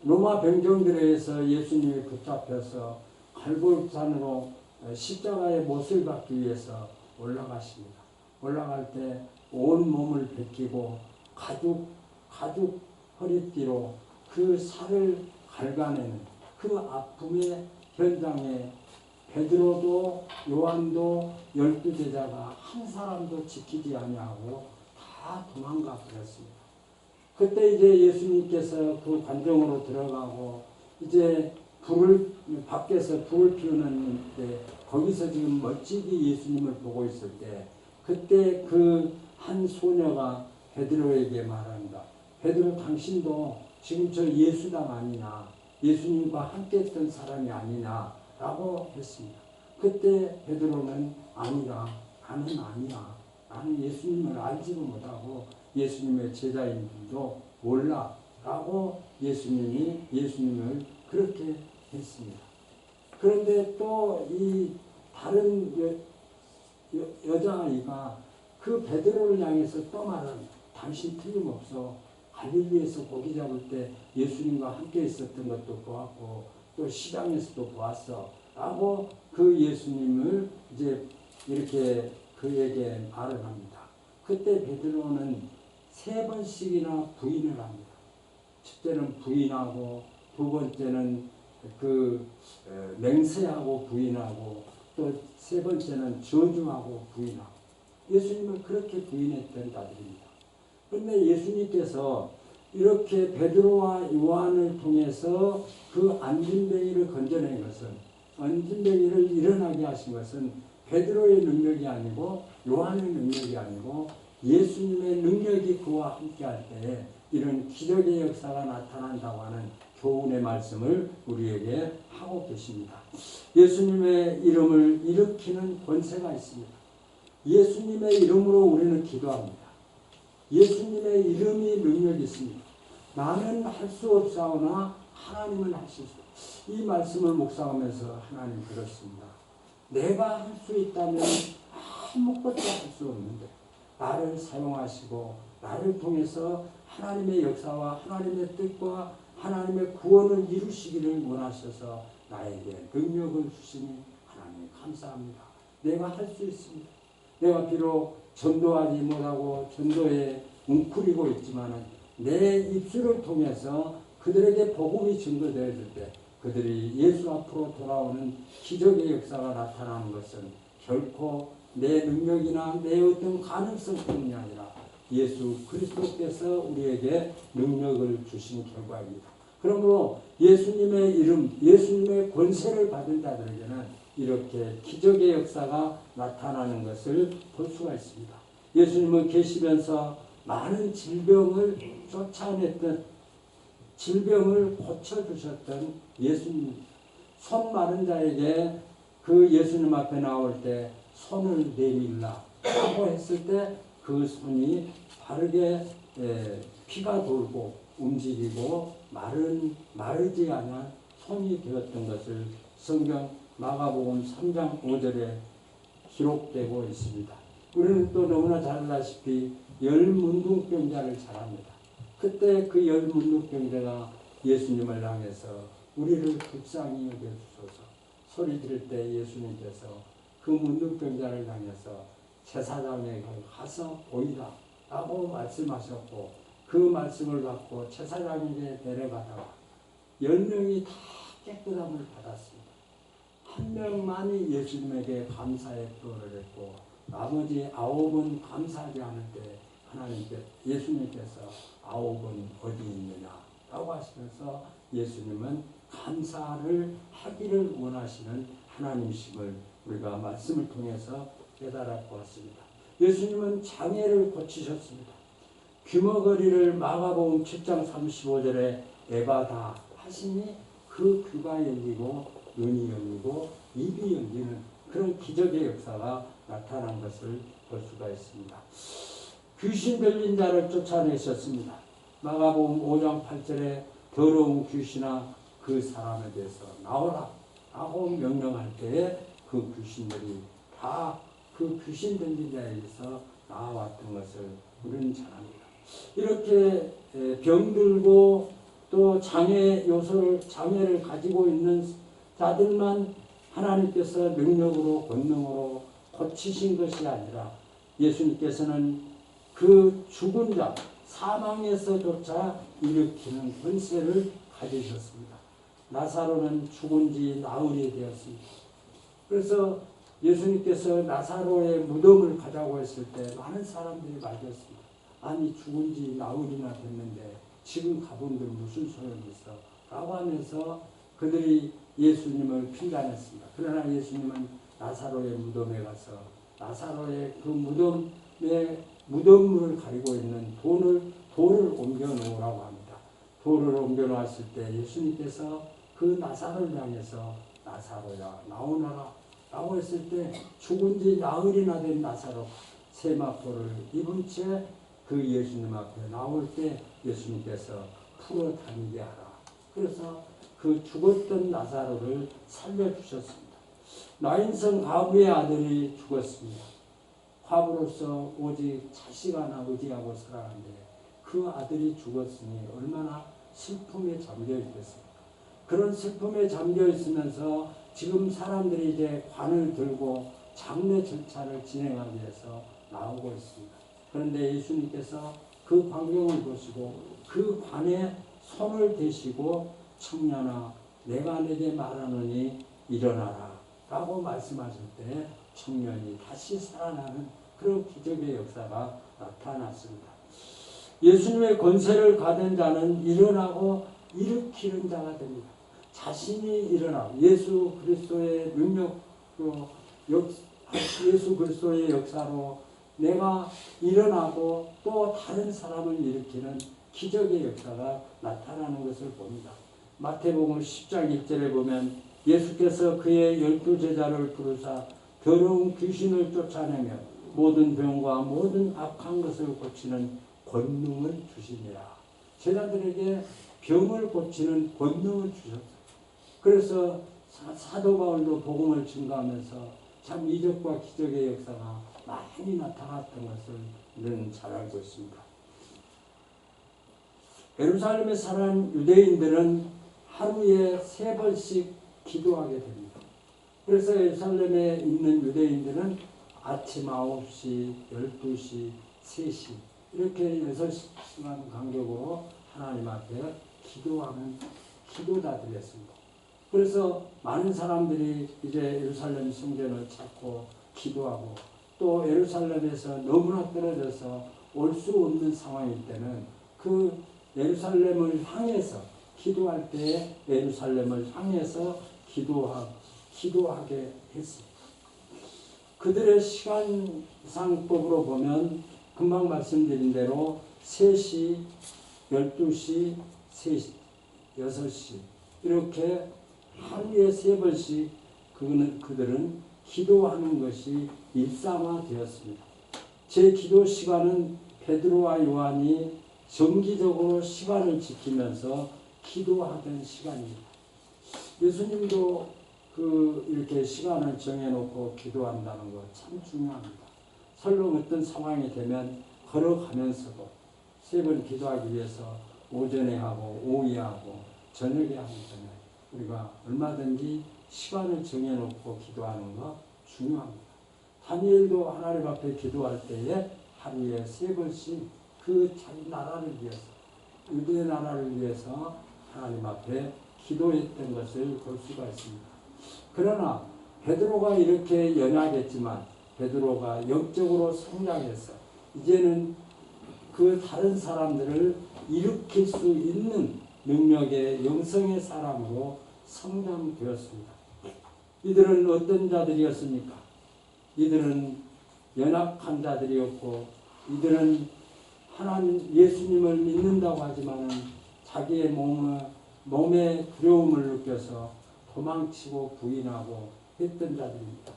로마 병정들에 의해서 예수님이 붙잡혀서 갈보산으로 십자가의 못을 받기 위해서 올라가십니다. 올라갈 때 온 몸을 벗기고 가죽 허리띠로 그 살을 갈가내는 그 아픔의 현장에 베드로도 요한도 12제자가 한 사람도 지키지 아니하고 다 도망가 버렸습니다. 그때 이제 예수님께서 그 관정으로 들어가고 이제 밖에서 불을 피우는 때 거기서 지금 멋지게 예수님을 보고 있을 때 그때 그 한 소녀가 베드로에게 말한다. 베드로 당신도 지금 저 예수당 아니냐, 예수님과 함께 했던 사람이 아니냐 라고 했습니다. 그때 베드로는 아니라, 나는 아니야. 나는 예수님을 알지도 못하고 예수님의 제자인 줄도 몰라 라고 예수님을 그렇게 했습니다. 그런데 또 이 다른 여자아이가 그 베드로를 향해서 또 말합니다. 당신 틀림없어. 갈릴리에서 고기 잡을 때 예수님과 함께 있었던 것도 보았고 또 시장에서도 보았어 라고 그 예수님을 이제 이렇게 그에게 말을 합니다. 그때 베드로는 3번씩이나 부인을 합니다. 첫째는 부인하고 두 번째는 맹세하고 부인하고 또 세 번째는 저주하고 부인하고 예수님을 그렇게 부인했던 자들입니다. 그런데 예수님께서 이렇게 베드로와 요한을 통해서 그 안진뱅이를 건져낸 것은 안진뱅이를 일어나게 하신 것은 베드로의 능력이 아니고 요한의 능력이 아니고 예수님의 능력이 그와 함께할 때에 이런 기적의 역사가 나타난다고 하는 교훈의 말씀을 우리에게 하고 계십니다. 예수님의 이름을 일으키는 권세가 있습니다. 예수님의 이름으로 우리는 기도합니다. 예수님의 이름이 능력이 있습니다. 나는 할 수 없사오나 하나님은 하실 수. 이 말씀을 묵상하면서 하나님 그렇습니다. 내가 할 수 있다면 아무것도 할 수 없는데 나를 사용하시고 나를 통해서 하나님의 역사와 하나님의 뜻과 하나님의 구원을 이루시기를 원하셔서 나에게 능력을 주시니 하나님 감사합니다. 내가 할 수 있습니다. 내가 비록 전도하지 못하고 전도에 웅크리고 있지만 내 입술을 통해서 그들에게 복음이 증거되어질 때 그들이 예수 앞으로 돌아오는 기적의 역사가 나타나는 것은 결코 내 능력이나 내 어떤 가능성 때문이 아니라 예수 그리스도께서 우리에게 능력을 주신 결과입니다. 그러므로 예수님의 이름, 예수님의 권세를 받은 자들에게는 이렇게 기적의 역사가 나타나는 것을 볼 수가 있습니다. 예수님은 계시면서 많은 질병을 쫓아냈던, 질병을 고쳐주셨던 예수님, 손 마른 자에게 그 예수님 앞에 나올 때 손을 내밀라 라고 했을 때 그 손이 바르게 피가 돌고 움직이고 마르지 않은 손이 되었던 것을 성경 마가복음 3장 5절에 기록되고 있습니다. 우리는 또 너무나 잘 알다시피 열문둥병자를 잘 압니다. 그때 그 열문둥병자가 예수님을 향해서 우리를 불쌍히 여겨주소서 소리 지를 때 예수님께서 그 문둥병자를 향해서 제사장에게 가서 보이라 라고 말씀하셨고, 그 말씀을 받고 제사장에게 데려가다가 10명이 다 깨끗함을 받았습니다. 한 명만이 예수님에게 감사의 표를 했고 나머지 9은 감사하지 않을 때 예수님께서 9은 어디 있느냐 라고 하시면서 예수님은 감사를 하기를 원하시는 하나님이심을 우리가 말씀을 통해서 깨달아 보았습니다. 예수님은 장애를 고치셨습니다. 귀머거리를 마가복음 7장 35절에 에바다 하시니 그 귀가 열리고 눈이 열리고 입이 열리는 그런 기적의 역사가 나타난 것을 볼 수가 있습니다. 귀신 들린 자를 쫓아내셨습니다. 마가복음 5장 8절에 더러운 귀신아 그 사람에 대해서 나오라 라고 명령할 때에 그 귀신들이 다 그 귀신 들린 자에게서 나왔던 것을 우리는 잘 압니다. 이렇게 병들고 또 장애를 가지고 있는 자들만 하나님께서 능력으로 권능으로 고치신 것이 아니라 예수님께서는 그 죽은 자 사망에서조차 일으키는 권세를 가지셨습니다. 나사로는 죽은 지 나흘이 되었습니다. 그래서 예수님께서 나사로의 무덤을 가자고 했을 때 많은 사람들이 말렸습니다. 아니 죽은 지 나흘이나 됐는데 지금 가본들 무슨 소용이 있어 라고 하면서 그들이 예수님을 핀잔했습니다. 그러나 예수님은 나사로의 무덤에 가서 나사로의 그 무덤물을 가리고 있는 돌을 옮겨 놓으라고 합니다. 돌을 옮겨 놓았을 때 예수님께서 그 나사로를 향해서 나사로야 나오너라 라고 했을 때 죽은 지 나흘이나 된 나사로 세마포를 입은 채 그 예수님 앞에 나올 때 예수님께서 풀어 다니게 하라. 그래서 그 죽었던 나사로를 살려주셨습니다. 나인성 과부의 아들이 죽었습니다. 과부로서 오직 자식 하나 의지하고 살아가는데 그 아들이 죽었으니 얼마나 슬픔에 잠겨 있겠습니까? 그런 슬픔에 잠겨 있으면서 지금 사람들이 이제 관을 들고 장례 절차를 진행하기 위해서 나오고 있습니다. 그런데 예수님께서 그 광경을 보시고 그 관에 손을 대시고 청년아 내가 내게 말하노니 일어나라 라고 말씀하실 때 청년이 다시 살아나는 그런 기적의 역사가 나타났습니다. 예수님의 권세를 가진 자는 일어나고 일으키는 자가 됩니다. 자신이 일어나고 예수 그리스도의 능력으로 예수 그리스도의 역사로 내가 일어나고 또 다른 사람을 일으키는 기적의 역사가 나타나는 것을 봅니다. 마태복음 10장 1절에 보면 예수께서 그의 12제자를 부르사 더러운 귀신을 쫓아내며 모든 병과 모든 악한 것을 고치는 권능을 주시니라. 제자들에게 병을 고치는 권능을 주셨어요. 그래서 사도 바울도 복음을 증거하면서 참 이적과 기적의 역사가 많이 나타났던 것을 우리는 잘 알고 있습니다. 예루살렘에 사는 유대인들은 하루에 3번씩 기도하게 됩니다. 그래서 예루살렘에 있는 유대인들은 아침 9시, 12시, 3시 이렇게 6시간 간격으로 하나님 앞에 기도하는 기도자들이었습니다. 그래서 많은 사람들이 이제 예루살렘 성전을 찾고 기도하고 또 예루살렘에서 너무나 떨어져서 올 수 없는 상황일 때는 그 예루살렘을 향해서 기도할 때 예루살렘을 향해서 기도하게 했습니다. 그들의 시간상법으로 보면 금방 말씀드린 대로 3시, 12시, 3시, 6시 이렇게 하루에 3번씩 그들은 기도하는 것이 일상화되었습니다. 제 기도 시간은 베드로와 요한이 정기적으로 시간을 지키면서 기도하던 시간입니다. 예수님도 이렇게 시간을 정해놓고 기도한다는 것 참 중요합니다. 설령 어떤 상황이 되면 걸어가면서도 3번 기도하기 위해서 오전에 하고 오후에 하고 저녁에 하기 전에 우리가 얼마든지 시간을 정해놓고 기도하는 것 중요합니다. 다니엘도 하나님 앞에 기도할 때에 하루에 3번씩 그 자기 나라를 위해서 유대 나라를 위해서 하나님 앞에 기도했던 것을 볼 수가 있습니다. 그러나 베드로가 이렇게 연약했지만 베드로가 영적으로 성장해서 이제는 그 다른 사람들을 일으킬 수 있는 능력의 영성의 사람으로 성장되었습니다. 이들은 어떤 자들이었습니까? 이들은 연약한 자들이었고 이들은 하나님 예수님을 믿는다고 하지만 자기의 몸에 두려움을 느껴서 도망치고 부인하고 했던 자들입니다.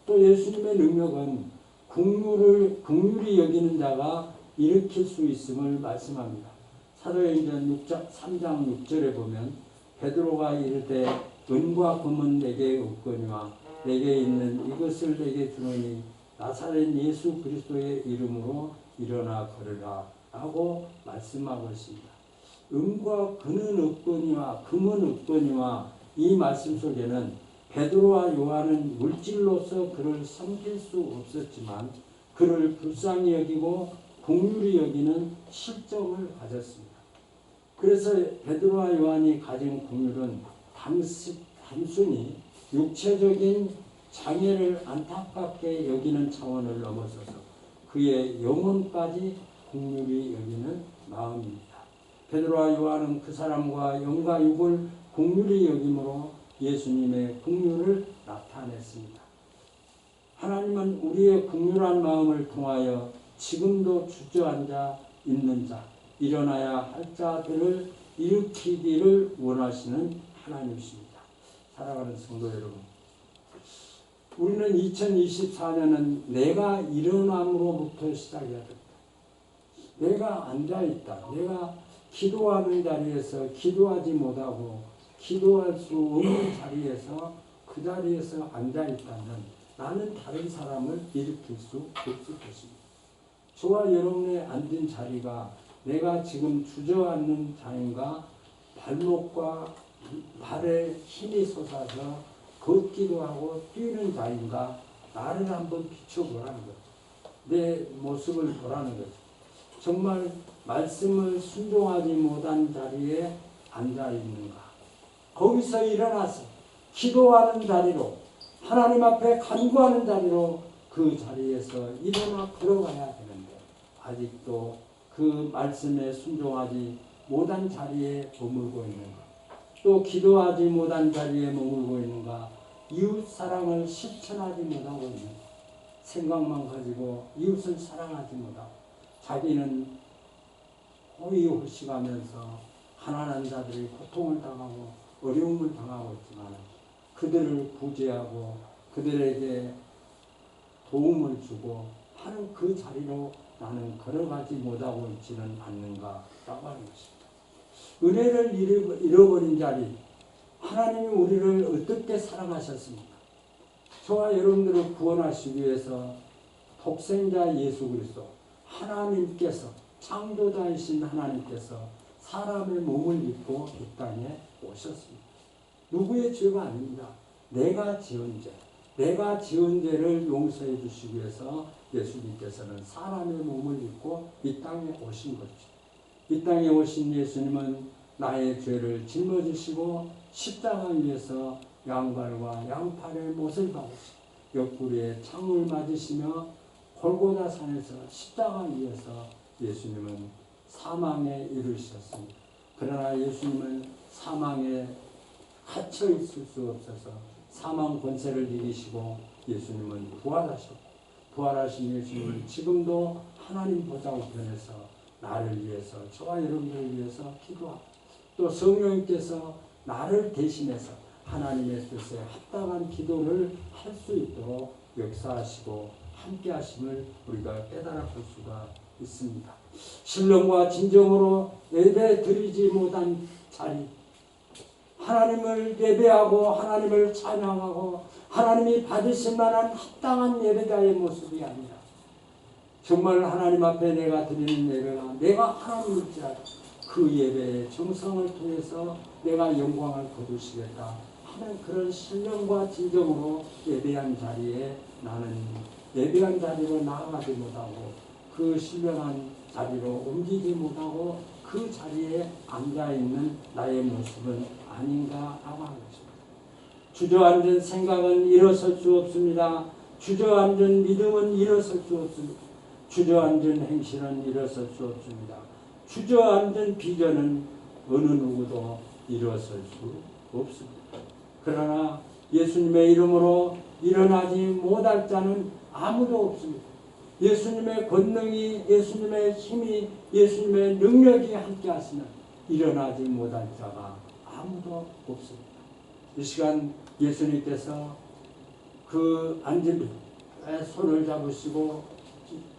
또 예수님의 능력은 긍휼히 여기는 자가 일으킬 수 있음을 말씀합니다. 사도행전 3장 6절에 보면 베드로가 이르되 은과 금은 내게 없거니와 내게 있는 이것을 내게 주노니 나사렛 예수 그리스도의 이름으로 일어나 걸으라 라고 말씀하고 있습니다. 은과 금은 없거니와 금은 없거니와 이 말씀 속에는 베드로와 요한은 물질로서 그를 섬길 수 없었지만 그를 불쌍히 여기고 긍휼히 여기는 실정을 가졌습니다. 그래서 베드로와 요한이 가진 긍휼은 단순히 육체적인 장애를 안타깝게 여기는 차원을 넘어서서 그의 영혼까지 긍휼히 여기는 마음입니다. 베드로와 요한은 그 사람과 영과 육을 긍휼히 여김으로 예수님의 긍휼을 나타냈습니다. 하나님은 우리의 긍휼한 마음을 통하여 지금도 주저앉아 있는 자, 일어나야 할 자들을 일으키기를 원하시는 하나님이십니다. 사랑하는 성도 여러분, 우리는 2024년은 내가 일어남으로부터 시작해야 됩니다. 내가 앉아있다. 내가 기도하는 자리에서 기도하지 못하고 기도할 수 없는 자리에서 그 자리에서 앉아있다면 나는 다른 사람을 일으킬 수 없을 것입니다. 저와 여러분의 앉은 자리가 내가 지금 주저앉는 자인가 발목과 발에 힘이 솟아서 걷기도 하고 뛰는 자인가 나를 한번 비춰보라는 거죠. 내 모습을 보라는 거죠. 정말 말씀을 순종하지 못한 자리에 앉아있는가. 거기서 일어나서 기도하는 자리로 하나님 앞에 간구하는 자리로 그 자리에서 일어나 걸어가야 되는데 아직도 그 말씀에 순종하지 못한 자리에 머물고 있는가. 또 기도하지 못한 자리에 머물고 있는가. 이웃사랑을 실천하지 못하고 있는가. 생각만 가지고 이웃을 사랑하지 못하고 자기는 호의호식하면서 가난한 자들이 고통을 당하고 어려움을 당하고 있지만 그들을 구제하고 그들에게 도움을 주고 하는 그 자리로 나는 걸어가지 못하고 있지는 않는가라고 하는 것입니다. 은혜를 잃어버린 자리, 하나님이 우리를 어떻게 사랑하셨습니까? 저와 여러분들을 구원하시기 위해서 독생자 예수 그리스도 하나님께서 창조자이신 하나님께서 사람의 몸을 입고 이 땅에 오셨습니다. 누구의 죄가 아닙니다. 내가 지은 죄, 내가 지은 죄를 용서해 주시기 위해서 예수님께서는 사람의 몸을 입고 이 땅에 오신 거죠. 이 땅에 오신 예수님은 나의 죄를 짊어지시고 십자가 위에서 양발과 양팔의 못을 박으시고 옆구리에 창을 맞으시며 골고다 산에서 십자가 위에서 예수님은 사망에 이르셨습니다. 그러나 예수님은 사망에 갇혀 있을 수 없어서 사망 권세를 이기시고 예수님은 부활하셨고, 부활하신 예수님은 지금도 하나님 보좌 우편에서 나를 위해서, 저와 여러분들을 위해서 기도하고, 또 성령님께서 나를 대신해서 하나님의 뜻에 합당한 기도를 할 수 있도록 역사하시고 함께 하심을 우리가 깨달아 볼 수가 있습니다. 신령과 진정으로 예배 드리지 못한 자리, 하나님을 예배하고 하나님을 찬양하고 하나님이 받으실 만한 합당한 예배자의 모습이 아니라 정말 하나님 앞에 내가 드리는 예배가 내가 하나님일지라도 그 예배의 정성을 통해서 내가 영광을 거두시겠다 하는 그런 신령과 진정으로 예배한 자리에 나는 예배한 자리로 나아가지 못하고 그 신령한 자리로 옮기지 못하고 그 자리에 앉아있는 나의 모습은 아닌가라고 하는 것입니다. 주저앉은 생각은 일어설 수 없습니다. 주저앉은 믿음은 일어설 수 없습니다. 주저앉은 행실은 일어설 수 없습니다. 주저앉은 비전은 어느 누구도 일어설 수 없습니다. 그러나 예수님의 이름으로 일어나지 못할 자는 아무도 없습니다. 예수님의 권능이, 예수님의 힘이, 예수님의 능력이 함께 하시는 일어나지 못할 자가 아무도 없습니다. 이 시간 예수님께서 그 앉은 손을 잡으시고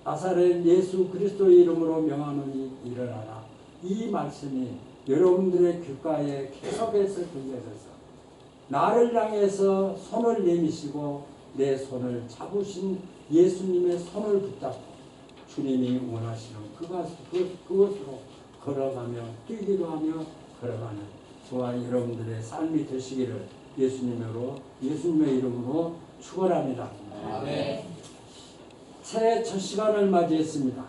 나사렛 예수 그리스도의 이름으로 명하노니 일어나라. 이 말씀이 여러분들의 귓가에 계속해서 들려져서 나를 향해서 손을 내미시고 내 손을 잡으신 예수님의 손을 붙잡고 주님이 원하시는 그것으로 걸어가며 뛰기도 하며 걸어가는 저와 여러분들의 삶이 되시기를 예수님의 이름으로 축원합니다. 새해 첫 시간을 맞이했습니다.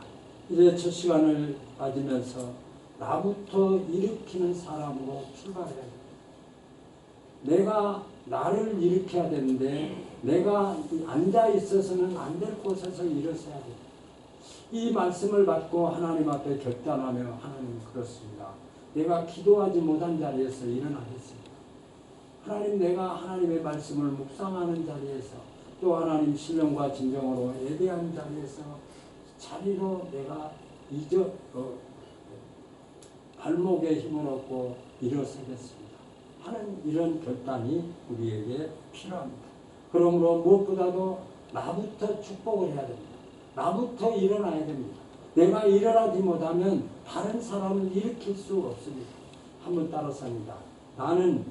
이제 첫 시간을 맞으면서 나부터 일으키는 사람으로 출발해야 됩니다. 내가 나를 일으켜야 되는데 내가 앉아 있어서는 안 될 곳에서 일어서야 됩니다. 이 말씀을 받고 하나님 앞에 결단하며 하나님 그렇습니다. 내가 기도하지 못한 자리에서 일어나겠습니다. 하나님 내가 하나님의 말씀을 묵상하는 자리에서 또 하나님 신령과 진정으로 예배하는 자리에서 자리로 내가 발목에 힘을 얻고 일어서겠습니다 하는 이런 결단이 우리에게 필요합니다. 그러므로 무엇보다도 나부터 축복을 해야 됩니다. 나부터 일어나야 됩니다. 내가 일어나지 못하면 다른 사람을 일으킬 수 없습니다. 한번 따라서 합니다. 나는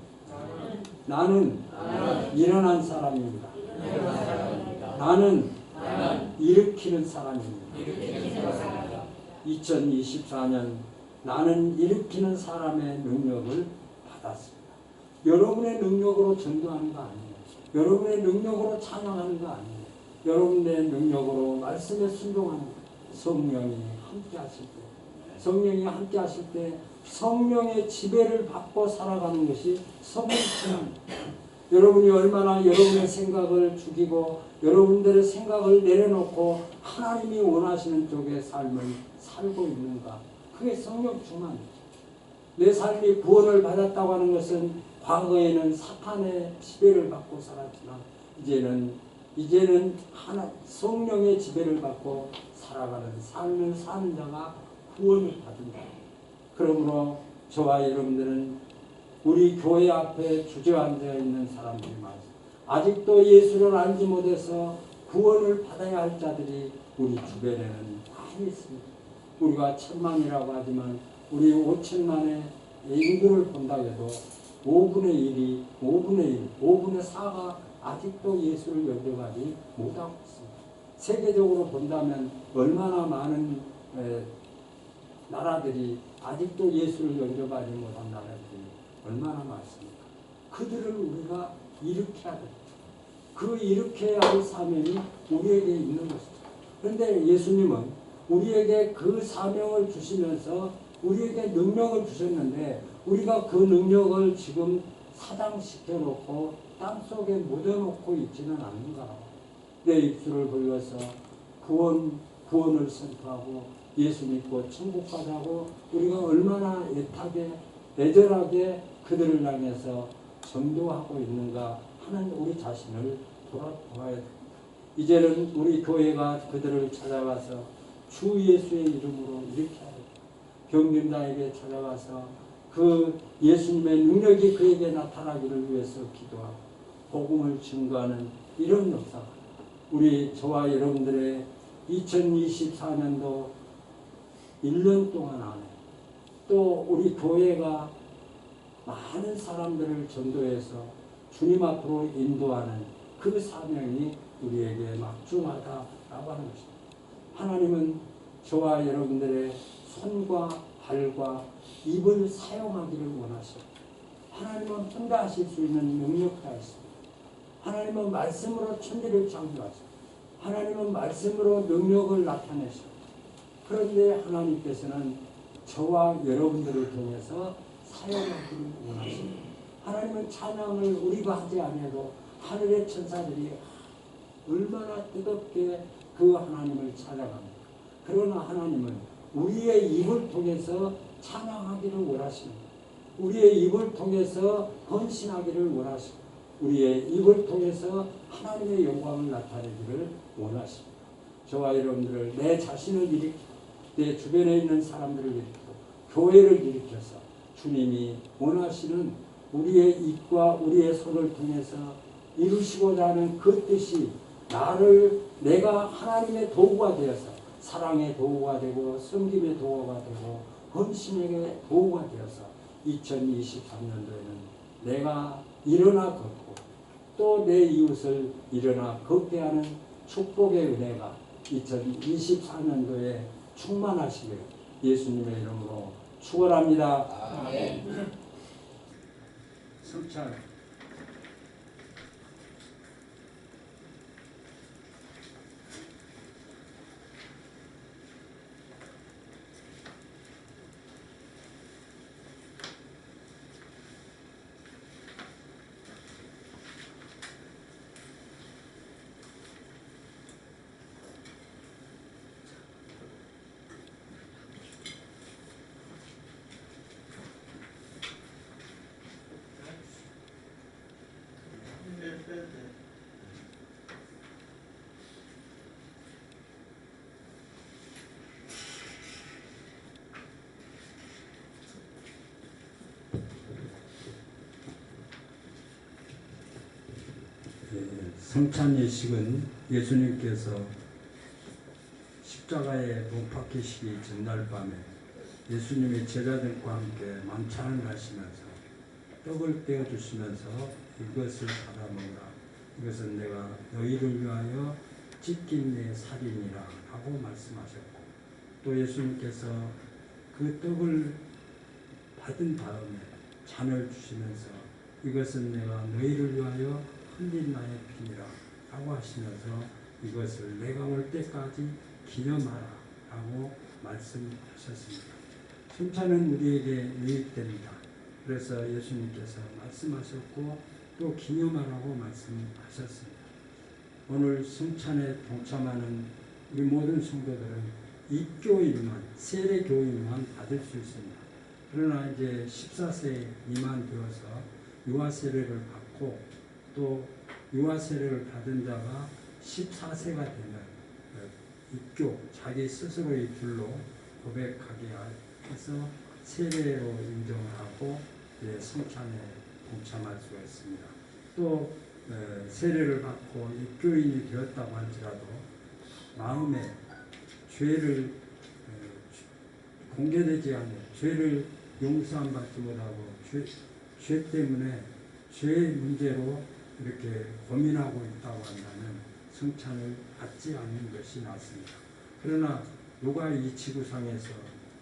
일어난 사람입니다. 나는 일으키는 사람입니다. 2024년 나는 일으키는 사람의 능력을 받았습니다. 여러분의 능력으로 전도하는 거 아니에요. 여러분의 능력으로 찬양하는 거 아니에요. 여러분의 능력으로 말씀에 순종하는 성령이 함께 하실 때, 성령이 함께 하실 때 성령의 지배를 받고 살아가는 것이 성령입니다. 여러분이 얼마나 여러분의 생각을 죽이고 여러분들의 생각을 내려놓고 하나님이 원하시는 쪽의 삶을 살고 있는가, 그게 성령 충만이죠. 내 삶이 구원을 받았다고 하는 것은 과거에는 사탄의 지배를 받고 살았지만 이제는 성령의 지배를 받고 살아가는 삶을 사는 자가 구원을 받는다. 그러므로 저와 여러분들은 우리 교회 앞에 주저앉아 있는 사람들이 많습니다. 아직도 예수를 알지 못해서 구원을 받아야 할 자들이 우리 주변에는 많이 있습니다. 우리가 1000만이라고 하지만 우리 5천만의 인구를 본다고 해도 5분의 1, 5분의 4가 아직도 예수를 영접하지 못하고 있습니다. 세계적으로 본다면 얼마나 많은 나라들이 아직도 예수를 영접하지 못한 나라들이 얼마나 많습니까? 그들을 우리가 일으켜야 됩니다. 그 일으켜야 할 사명이 우리에게 있는 것입니다. 그런데 예수님은 우리에게 그 사명을 주시면서 우리에게 능력을 주셨는데 우리가 그 능력을 지금 사장시켜 놓고 땅속에 묻어놓고 있지는 않는가. 내 입술을 벌려서 구원을 선포하고 예수 믿고 천국 가자고 우리가 얼마나 애타게 애절하게 그들을 향해서 전도하고 있는가 하는 우리 자신을 돌아보아야 됩니다. 이제는 우리 교회가 그들을 찾아가서 주 예수의 이름으로 이렇게 하라. 병든 자에게 찾아가서 그 예수님의 능력이 그에게 나타나기를 위해서 기도하고 복음을 증거하는 이런 역사가 우리 저와 여러분들의 2024년도 1년 동안 안에 또 우리 교회가 많은 사람들을 전도해서 주님 앞으로 인도하는 그 사명이 우리에게 막중하다라고 하는 것입니다. 하나님은 저와 여러분들의 손과 발과 입을 사용하기를 원하시고 하나님은 혼자 하실 수 있는 능력가 있습니다. 하나님은 말씀으로 천지를 창조하시고 하나님은 말씀으로 능력을 나타내시고 그런데 하나님께서는 저와 여러분들을 통해서 사용하기를 원하십니다. 하나님은 찬양을 우리가 하지 않아도 하늘의 천사들이 얼마나 뜨겁게 그 하나님을 찬양합니다. 그러나 하나님은 우리의 입을 통해서 찬양하기를 원하십니다. 우리의 입을 통해서 헌신하기를 원하십니다. 우리의 입을 통해서 하나님의 영광을 나타내기를 원하십니다. 저와 여러분들을 내 자신을 일으키고 내 주변에 있는 사람들을 일으키고 교회를 일으켜서 주님이 원하시는 우리의 입과 우리의 손을 통해서 이루시고자 하는 그 뜻이 내가 하나님의 도구가 되어서 사랑의 도구가 되고 섬김의 도구가 되고 헌신의 도구가 되어서 2023년도에는 내가 일어나 걷고 또 내 이웃을 일어나 걷게 하는 축복의 은혜가 2024년도에 충만하시길 예수님의 이름으로 축원합니다. 아멘. 성찬 성찬 예식은 예수님께서 십자가에 못 박히시기 전날 밤에 예수님의 제자들과 함께 만찬을 하시면서 떡을 떼어주시면서 이것을 받아 먹으라. 이것은 내가 너희를 위하여 찢긴 내 살이니라 하고 말씀하셨고 또 예수님께서 그 떡을 받은 다음에 잔을 주시면서 이것은 내가 너희를 위하여 흘린 나의 피니라 라고 하시면서 이것을 내가 올 때까지 기념하라 라고 말씀하셨습니다. 성찬은 우리에게 유익됩니다. 그래서 예수님께서 말씀하셨고 또 기념하라고 말씀하셨습니다. 오늘 성찬에 동참하는 우리 모든 성도들은 입교일만, 세례교일만 받을 수 있습니다. 그러나 이제 14세 미만 되어서 유아세례를 받고 또 유아세례를 받은 자가 14세가 되면 입교, 자기 스스로의 줄로 고백하게 해서 세례로 인정을 하고 성찬에 동참할 수가 있습니다. 또 세례를 받고 입교인이 되었다고 할지라도 마음에 죄를 공개되지 않는 죄를 용서함 받지 못하고 죄 때문에 죄의 문제로 이렇게 고민하고 있다고 한다면 성찬을 받지 않는 것이 낫습니다. 그러나 누가 이 지구상에서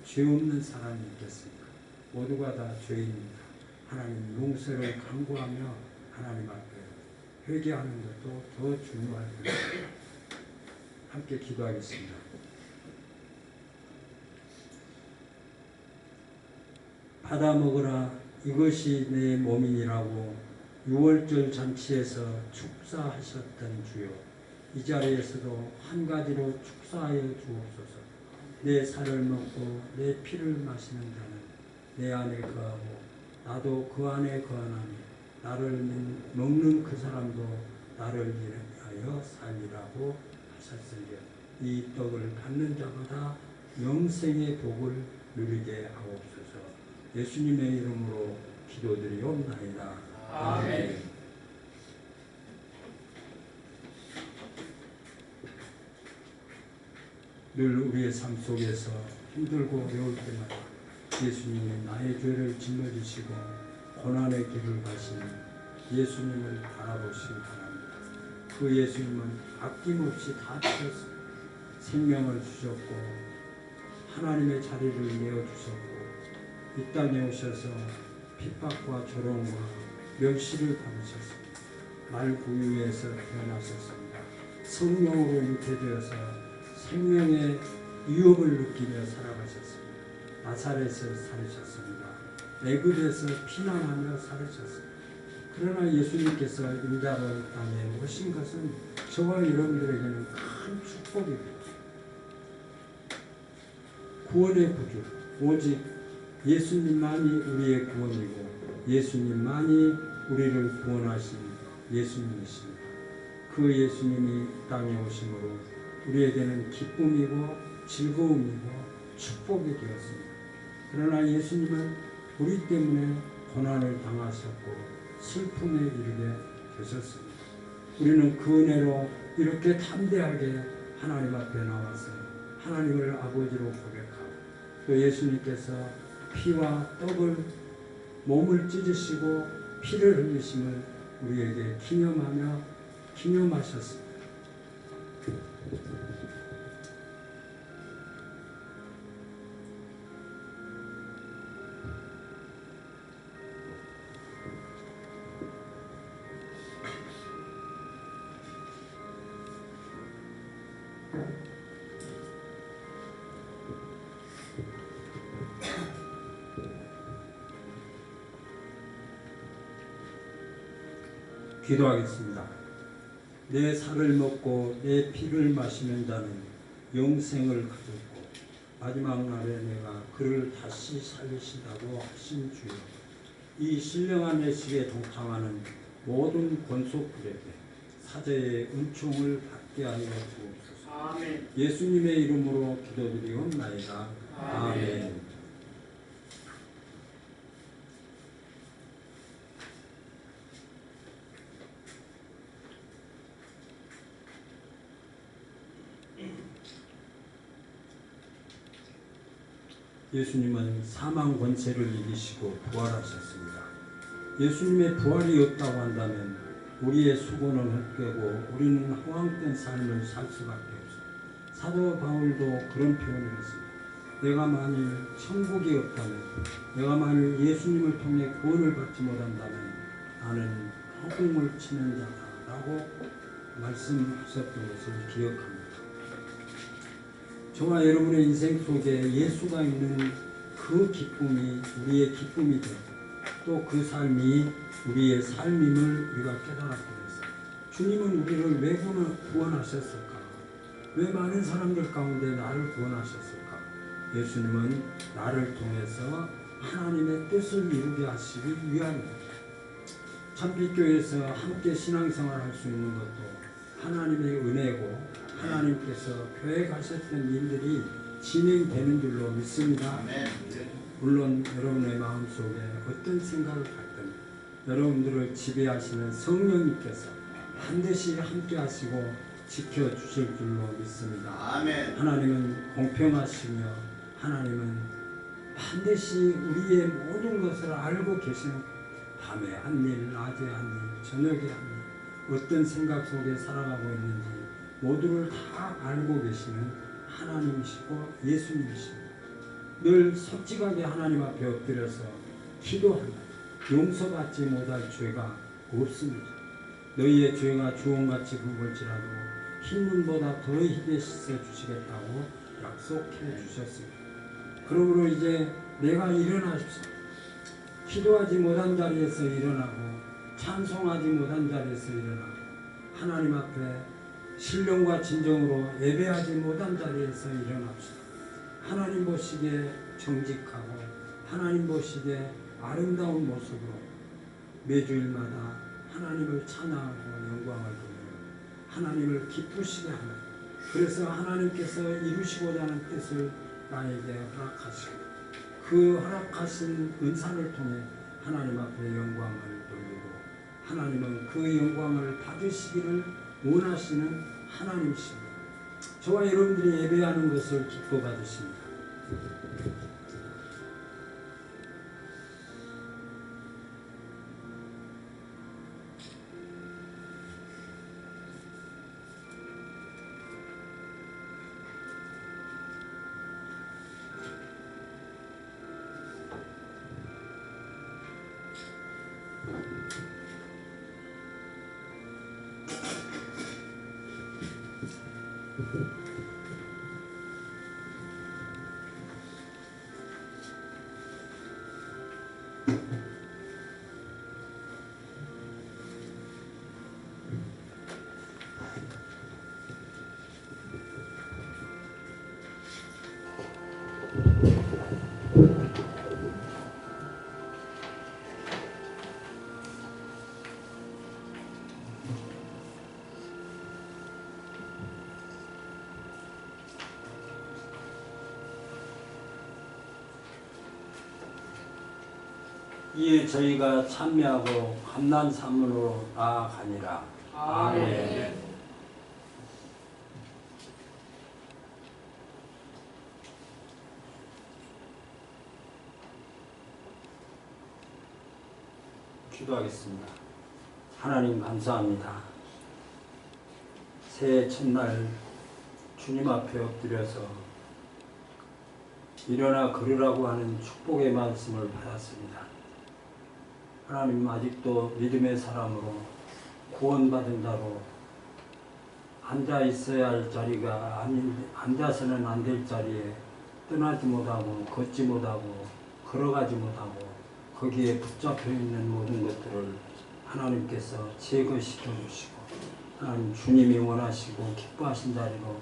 죄 없는 사람이 있겠습니까? 모두가 다 죄인입니다. 하나님 용서를 간구하며 하나님 앞에 회개하는 것도 더 중요할 것입니다. 함께 기도하겠습니다. 받아 먹으라 이것이 내 몸이니라고 6월절 잔치에서 축사하셨던 주여 이 자리에서도 한 가지로 축사하여 주옵소서. 내 살을 먹고 내 피를 마시는 자는 내 안에 거하고 나도 그 안에 거하나니 나를 먹는 그 사람도 나를 위하여 살리라고 하셨으니 이 떡을 받는 자마다 영생의 복을 누리게 하옵소서. 예수님의 이름으로 기도드리옵나이다. 아멘. 늘 우리의 삶 속에서 힘들고 어려울 때마다 예수님이 나의 죄를 짊어지시고 고난의 길을 가시는 예수님을 바라보시기 바랍니다. 그 예수님은 아낌없이 다 주셨습니다. 생명을 주셨고 하나님의 자리를 내어주셨고 이 땅에 오셔서 핍박과 조롱과 멸시를 받으셨습니다. 말구유에서 태어나셨습니다. 성령으로 잉태되어서 생명의 위협을 느끼며 살아가셨습니다. 나사렛에서 살으셨습니다. 애굽에서 피난하며 살으셨습니다. 그러나 예수님께서 인자로 이 땅에 오신 것은 저와 여러분들에게는 큰 축복입니다. 구원의 구주, 오직 예수님만이 우리의 구원이고 예수님만이 우리를 구원하신 예수님이십니다. 그 예수님이 땅에 오심으로 우리에게는 기쁨이고 즐거움이고 축복이 되었습니다. 그러나 예수님은 우리 때문에 고난을 당하셨고 슬픔에 이르게 되셨습니다. 우리는 그 은혜로 이렇게 담대하게 하나님 앞에 나와서 하나님을 아버지로 고백하고 또 예수님께서 피와 떡을 몸을 찢으시고 피를 흘리심을 우리에게 기념하며 기념하셨습니다. 기도하겠습니다. 내 살을 먹고 내 피를 마시는 자는 영생을 가졌고 마지막 날에 내가 그를 다시 살리신다고 하신 주여, 이 신령한 예식에 동참하는 모든 권속들에게 사제의 은총을 받게 하여 주옵소서. 아멘. 예수님의 이름으로 기도드리옵나이다. 아멘. 예수님은 사망 권세를 이기시고 부활하셨습니다. 예수님의 부활이 없다고 한다면 우리의 수고는 헛되고 우리는 허황된 삶을 살 수밖에 없습니다. 사도 바울도 그런 표현을 했습니다. 내가 만일 천국이 없다면, 내가 만일 예수님을 통해 구원을 받지 못한다면 나는 허공을 치는 자다라고 말씀하셨던 것을 기억합니다. 저와 여러분의 인생 속에 예수가 있는 그 기쁨이 우리의 기쁨이 되고 또 그 삶이 우리의 삶임을 우리가 깨달았고 있습니다. 주님은 우리를 왜 구원하셨을까? 왜 많은 사람들 가운데 나를 구원하셨을까? 예수님은 나를 통해서 하나님의 뜻을 이루게 하시기 위함입니다. 참빛교회에서 함께 신앙생활 할 수 있는 것도 하나님의 은혜고 하나님께서 계획하셨던 일들이 진행되는 줄로 믿습니다. 물론 여러분의 마음속에 어떤 생각을 갖든 여러분들을 지배하시는 성령님께서 반드시 함께 하시고 지켜주실 줄로 믿습니다. 하나님은 공평하시며 하나님은 반드시 우리의 모든 것을 알고 계시는, 밤에 한 일, 낮에 한 일, 저녁에 한 일, 어떤 생각 속에 살아가고 있는지 모두를 다 알고 계시는 하나님이시고 예수님이십니다. 늘 솔직하게 하나님 앞에 엎드려서 기도하며 용서받지 못할 죄가 없습니다. 너희의 죄가 주홍같이 붉을지라도 흰눈보다 더 희게 씻어주시겠다고 약속해 주셨습니다. 그러므로 이제 내가 일어나십시오. 기도하지 못한 자리에서 일어나고 찬송하지 못한 자리에서 일어나고 하나님 앞에 신령과 진정으로 예배하지 못한 자리에서 일어납시다. 하나님 보시기에 정직하고 하나님 보시기에 아름다운 모습으로 매주일마다 하나님을 찬양하고 영광을 돌리고 하나님을 기쁘시게 하는, 그래서 하나님께서 이루시고자 하는 뜻을 나에게 허락하시고 그 허락하신 은사를 통해 하나님 앞에 영광을 돌리고 하나님은 그 영광을 받으시기를 원하시는 하나님이시고 저와 여러분들이 예배하는 것을 기뻐 받으십니다. 이에 저희가 참여하고 감난 산문으로 나아가니라. 아멘. 기도하겠습니다. 하나님 감사합니다. 새해 첫날 주님 앞에 엎드려서 일어나 걸으라고 하는 축복의 말씀을 받았습니다. 하나님, 아직도 믿음의 사람으로 구원받은 자로 앉아 있어야 할 자리가 아닌, 앉아서는 안 될 자리에 떠나지 못하고 걷지 못하고 걸어가지 못하고 거기에 붙잡혀 있는 모든 것들을 하나님께서 제거시켜 주시고 하나님, 주님이 원하시고 기뻐하신 자리로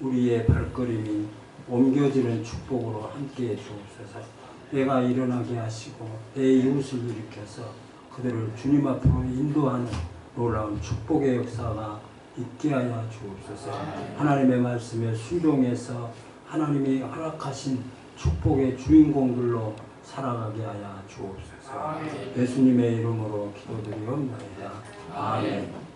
우리의 발걸음이 옮겨지는 축복으로 함께해 주옵소서. 내가 일어나게 하시고 내 이웃을 일으켜서 그들을 주님 앞으로 인도하는 놀라운 축복의 역사가 있게 하여 주옵소서. 하나님의 말씀에 순종해서 하나님이 허락하신 축복의 주인공들로 살아가게 하여 주옵소서. 예수님의 이름으로 기도드리옵나이다. 아멘.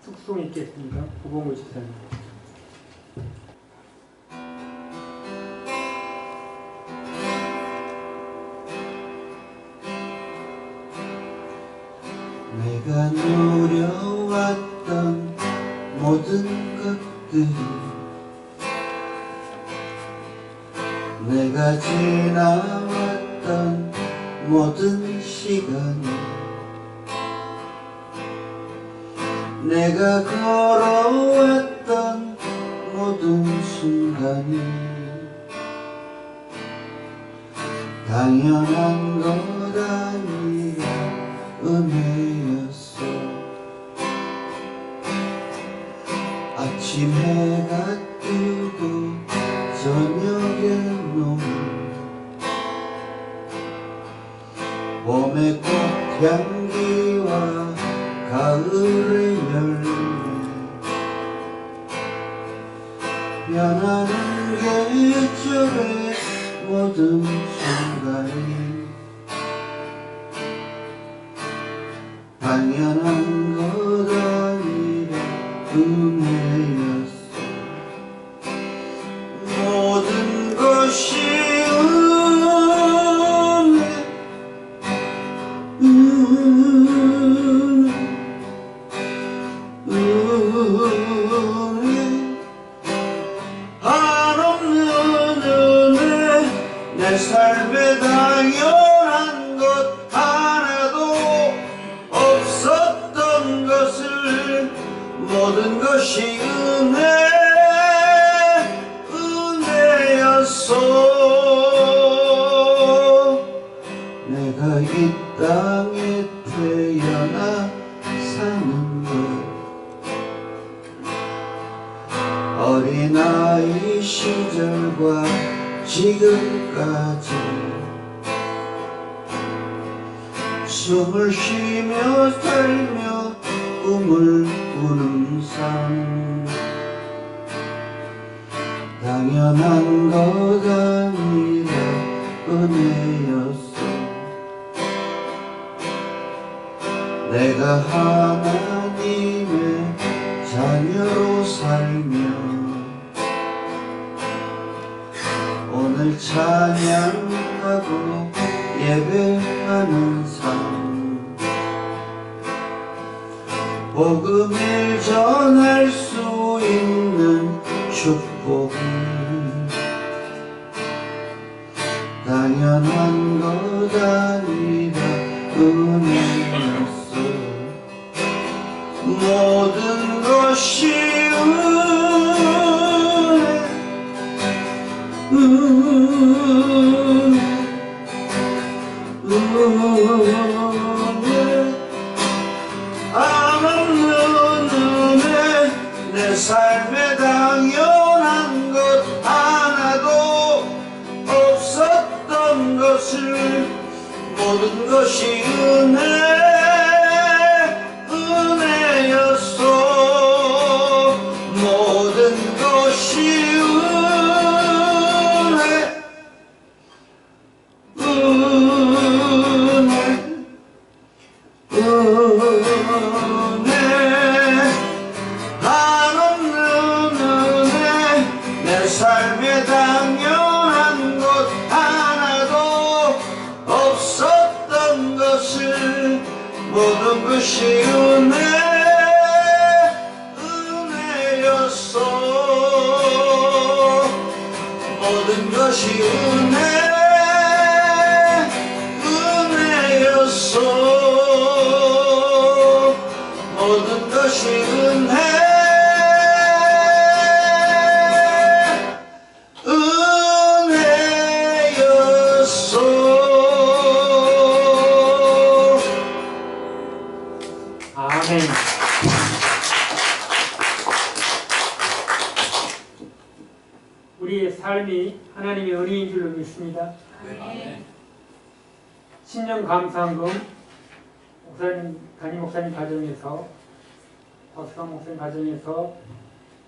숙송 있겠습니다. 구봉우 집사님. 내가 노려왔던 모든 것들이, 내가 지나왔던 모든 시간이, 내가 걸어왔던 모든 순간이 당연한 것 아니라 은혜였어. 아침 해가 뜨고 저녁에 노을, 봄의 꽃향기와 가을의 열매, 변하는 계절의 모든 순간이 당연한 것 아니라 은혜였어. 모든 것이 한없는 은혜, 내 삶에 당연한 것 하나도 없었던 것을, 모든 것이 은혜였어. 내가 이 땅에 태어나 사는 것, 지금까지 숨을 쉬며 살며 꿈을 꾸는 삶 당연한 것 아니라 은혜였어. 내가 하나님의 자녀로 살며 오늘 찬양하고 예배하는 삶 복음을 전할 수 있는 축복이 당연한 것 아니라 은혜였어. 모든 것이 아무는 은혜 내 삶에 당연한 것 하나도 없었던 것을 모든 것이 은혜였어. 모든 것이 한없는 은혜 내 삶에 당연한 것 하나도 없었던 것을 모든 것이 은혜였어. 모든 것이 은혜였어. 모든 것이 은혜였어. 아멘. 우리의 삶이 하나님의 은혜인 줄로 믿습니다. 신년 감사헌금 목사님, 담임 목사님 가정에서 박수강 목사님 가정에서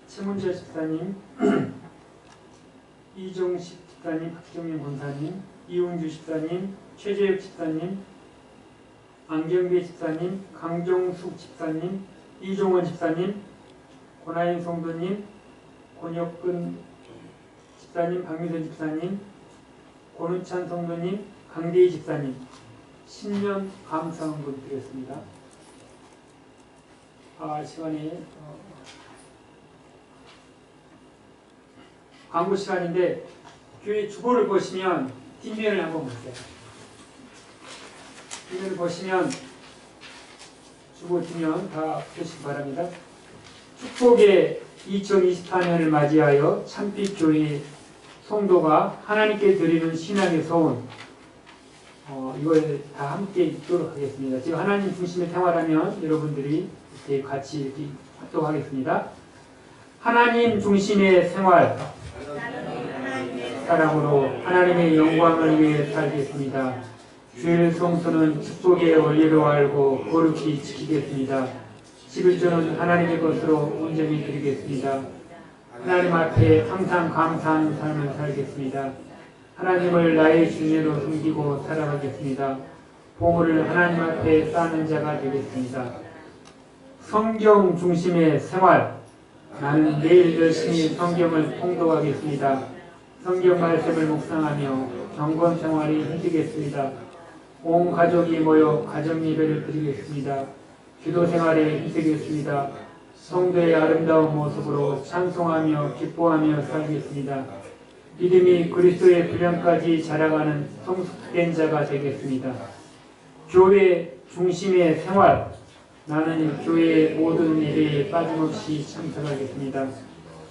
최문재 집사님, 이종식 집사님, 박정민 권사님, 이웅주 집사님, 최재혁 집사님, 안경배 집사님, 강정숙 집사님, 이종원 집사님, 권하인 성도님, 권혁근 집사님, 박미선 집사님, 권우찬 성도님, 강대희 집사님 신년 감사헌금 드렸습니다. 시간이 광고 시간인데 교회 주보를 보시면 뒷면을 한번 보세요. 뒷면을 보시면 주보 뒷면 다 보시기 바랍니다. 축복의 2024년을 맞이하여 참빛교회 성도가 하나님께 드리는 신앙의 소원 이걸 다 함께 읽도록 하겠습니다. 지금 하나님 중심의 생활하면 여러분들이 이렇게 같이 이렇게 합독하겠습니다. 하나님 중심의 생활 사랑으로 하나님의 영광을 위해 살겠습니다. 주일 성수는 축복의 원리로 알고 거룩히 지키겠습니다. 11조는 하나님의 것으로 온전히 드리겠습니다. 하나님 앞에 항상 감사하는 삶을 살겠습니다. 하나님을 나의 주님으로 섬기고 살아가겠습니다. 보물을 하나님 앞에 쌓는 자가 되겠습니다. 성경 중심의 생활. 나는 매일 열심히 성경을 통독하겠습니다. 성경 말씀을 묵상하며 경건 생활이 힘쓰겠습니다. 온 가족이 모여 가정 예배를 드리겠습니다. 기도 생활에 힘쓰겠습니다. 성도의 아름다운 모습으로 찬송하며 기뻐하며 살겠습니다. 믿음이 그리스도의 분량까지 자라가는 성숙된 자가 되겠습니다. 교회 중심의 생활. 나는 교회의 모든 예배에 빠짐없이 참석하겠습니다.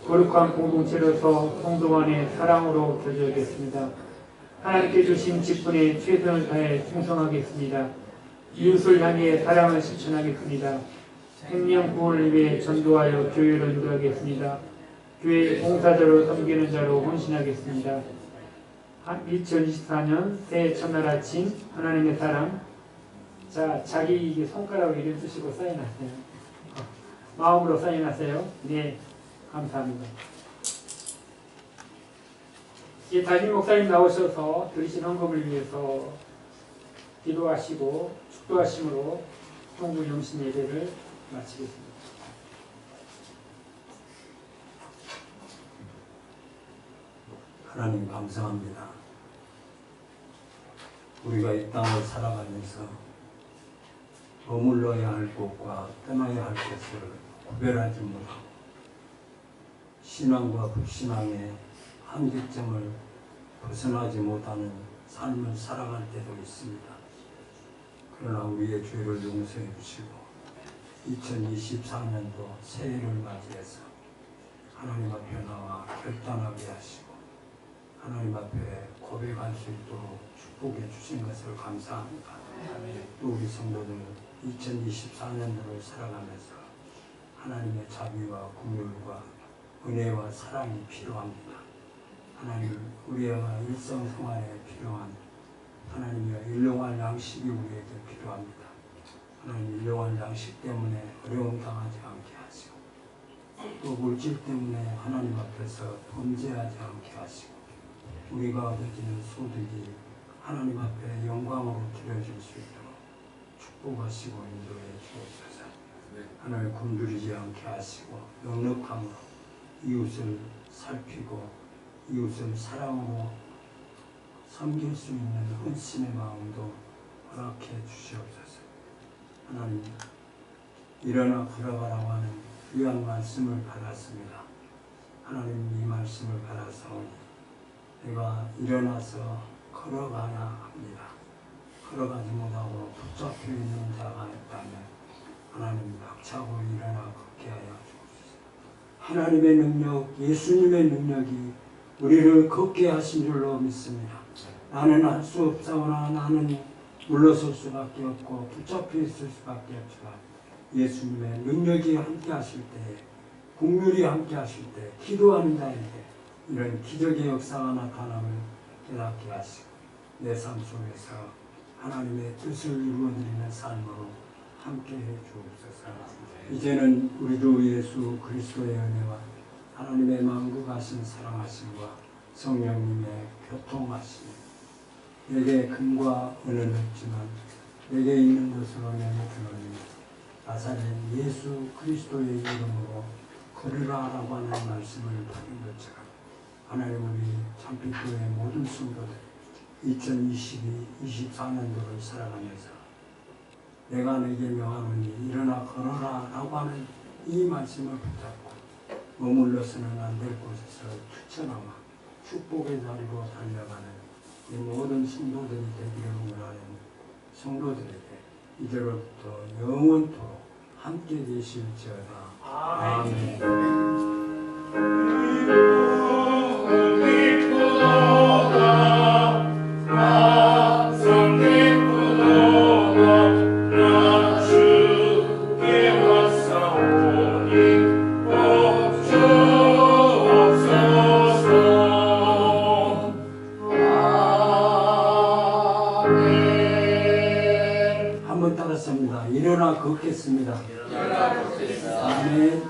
거룩한 공동체로서 성도 안의 사랑으로 켜져겠습니다. 하나님께 주신 직분에 최선을 다해 충성하겠습니다. 이웃을 향해 사랑을 실천하겠습니다. 생명 구원을 위해 전도하여 교회를 누리하겠습니다. 교회 봉사자로 섬기는 자로 헌신하겠습니다. 2024년 새해 첫날 아침 하나님의 사랑. 자, 자기 손가락으로 이름 쓰시고 사인하세요. 마음으로 사인하세요. 네, 감사합니다. 이 담임 목사님 나오셔서 드리신 헌금을 위해서 기도하시고 축도하심으로 통부 영신 예배를 마치겠습니다. 하나님 감사합니다. 우리가 이 땅을 살아가면서 머물러야 할 곳과 떠나야 할 곳을 구별하지 못하고 신앙과 불신앙의 한계점을 벗어나지 못하는 삶을 살아갈 때도 있습니다. 그러나 우리의 죄를 용서해 주시고 2024년도 새해를 맞이해서 하나님 앞에 나와 결단하게 하시고 하나님 앞에 고백할 수 있도록 축복해 주신 것을 감사합니다. 또 우리 성도들 2024년도를 살아가면서 하나님의 자비와 긍휼과 은혜와 사랑이 필요합니다. 하나님, 우리가 일상생활에 필요한 하나님의 일용할 양식이 우리에게 필요합니다. 하나님, 일용할 양식 때문에 어려움 당하지 않게 하시고 또 물질 때문에 하나님 앞에서 범죄하지 않게 하시고 우리가 얻어지는 소득이 하나님 앞에 영광으로 드려질 수 있도록 축복하시고 인도해 주옵소서. 하나님, 굶주리지 않게 하시고 넉넉함으로 이웃을 살피고 이웃을 사랑으로 섬길 수 있는 헌신의 마음도 허락해 주시옵소서. 하나님, 일어나 걸어가라고 하는 귀한 말씀을 받았습니다. 하나님, 이 말씀을 받아서오니 내가 일어나서 걸어가야 합니다. 걸어가지 못하고 붙잡혀 있는 자가 있다면 하나님, 박차고 일어나 걷게 하여 주옵소서. 하나님의 능력, 예수님의 능력이 우리를 걷게 하신 줄로 믿습니다. 나는 할 수 없사오나 나는 물러설 수밖에 없고 붙잡혀 있을 수밖에 없지만 예수님의 능력이 함께 하실 때, 긍휼이 함께 하실 때, 기도하는 자에게 이런 기적의 역사가 나타남을 깨닫게 하시고 내 삶 속에서 하나님의 뜻을 이루어드리는 삶으로 함께해 주옵소서. 이제는 우리 주 예수 그리스도의 은혜와 하나님의 만국하신 사랑하심과 성령님의 교통하심, 내게 금과 은은 없지만 내게 있는 것으로 내게 주노니 나사렛 예수 그리스도의 이름으로 걸으라라고 하는 말씀을 받은 것처럼 하나님, 우리 참빛교회 모든 성도들 2024년도를 살아가면서 내가 내게 명하노니 일어나 걸어라 라고 하는 이 말씀을 붙잡고 머물러서는 안 될 곳에서 투천하며 축복의 자리로 달려가는 이 모든 성도들이 되기를 원하는 성도들에게 이제로부터 영원토록 함께 계실지어다. 아멘. 한번 따랐습니다. 일어나 걷겠습니다. 아멘. 네.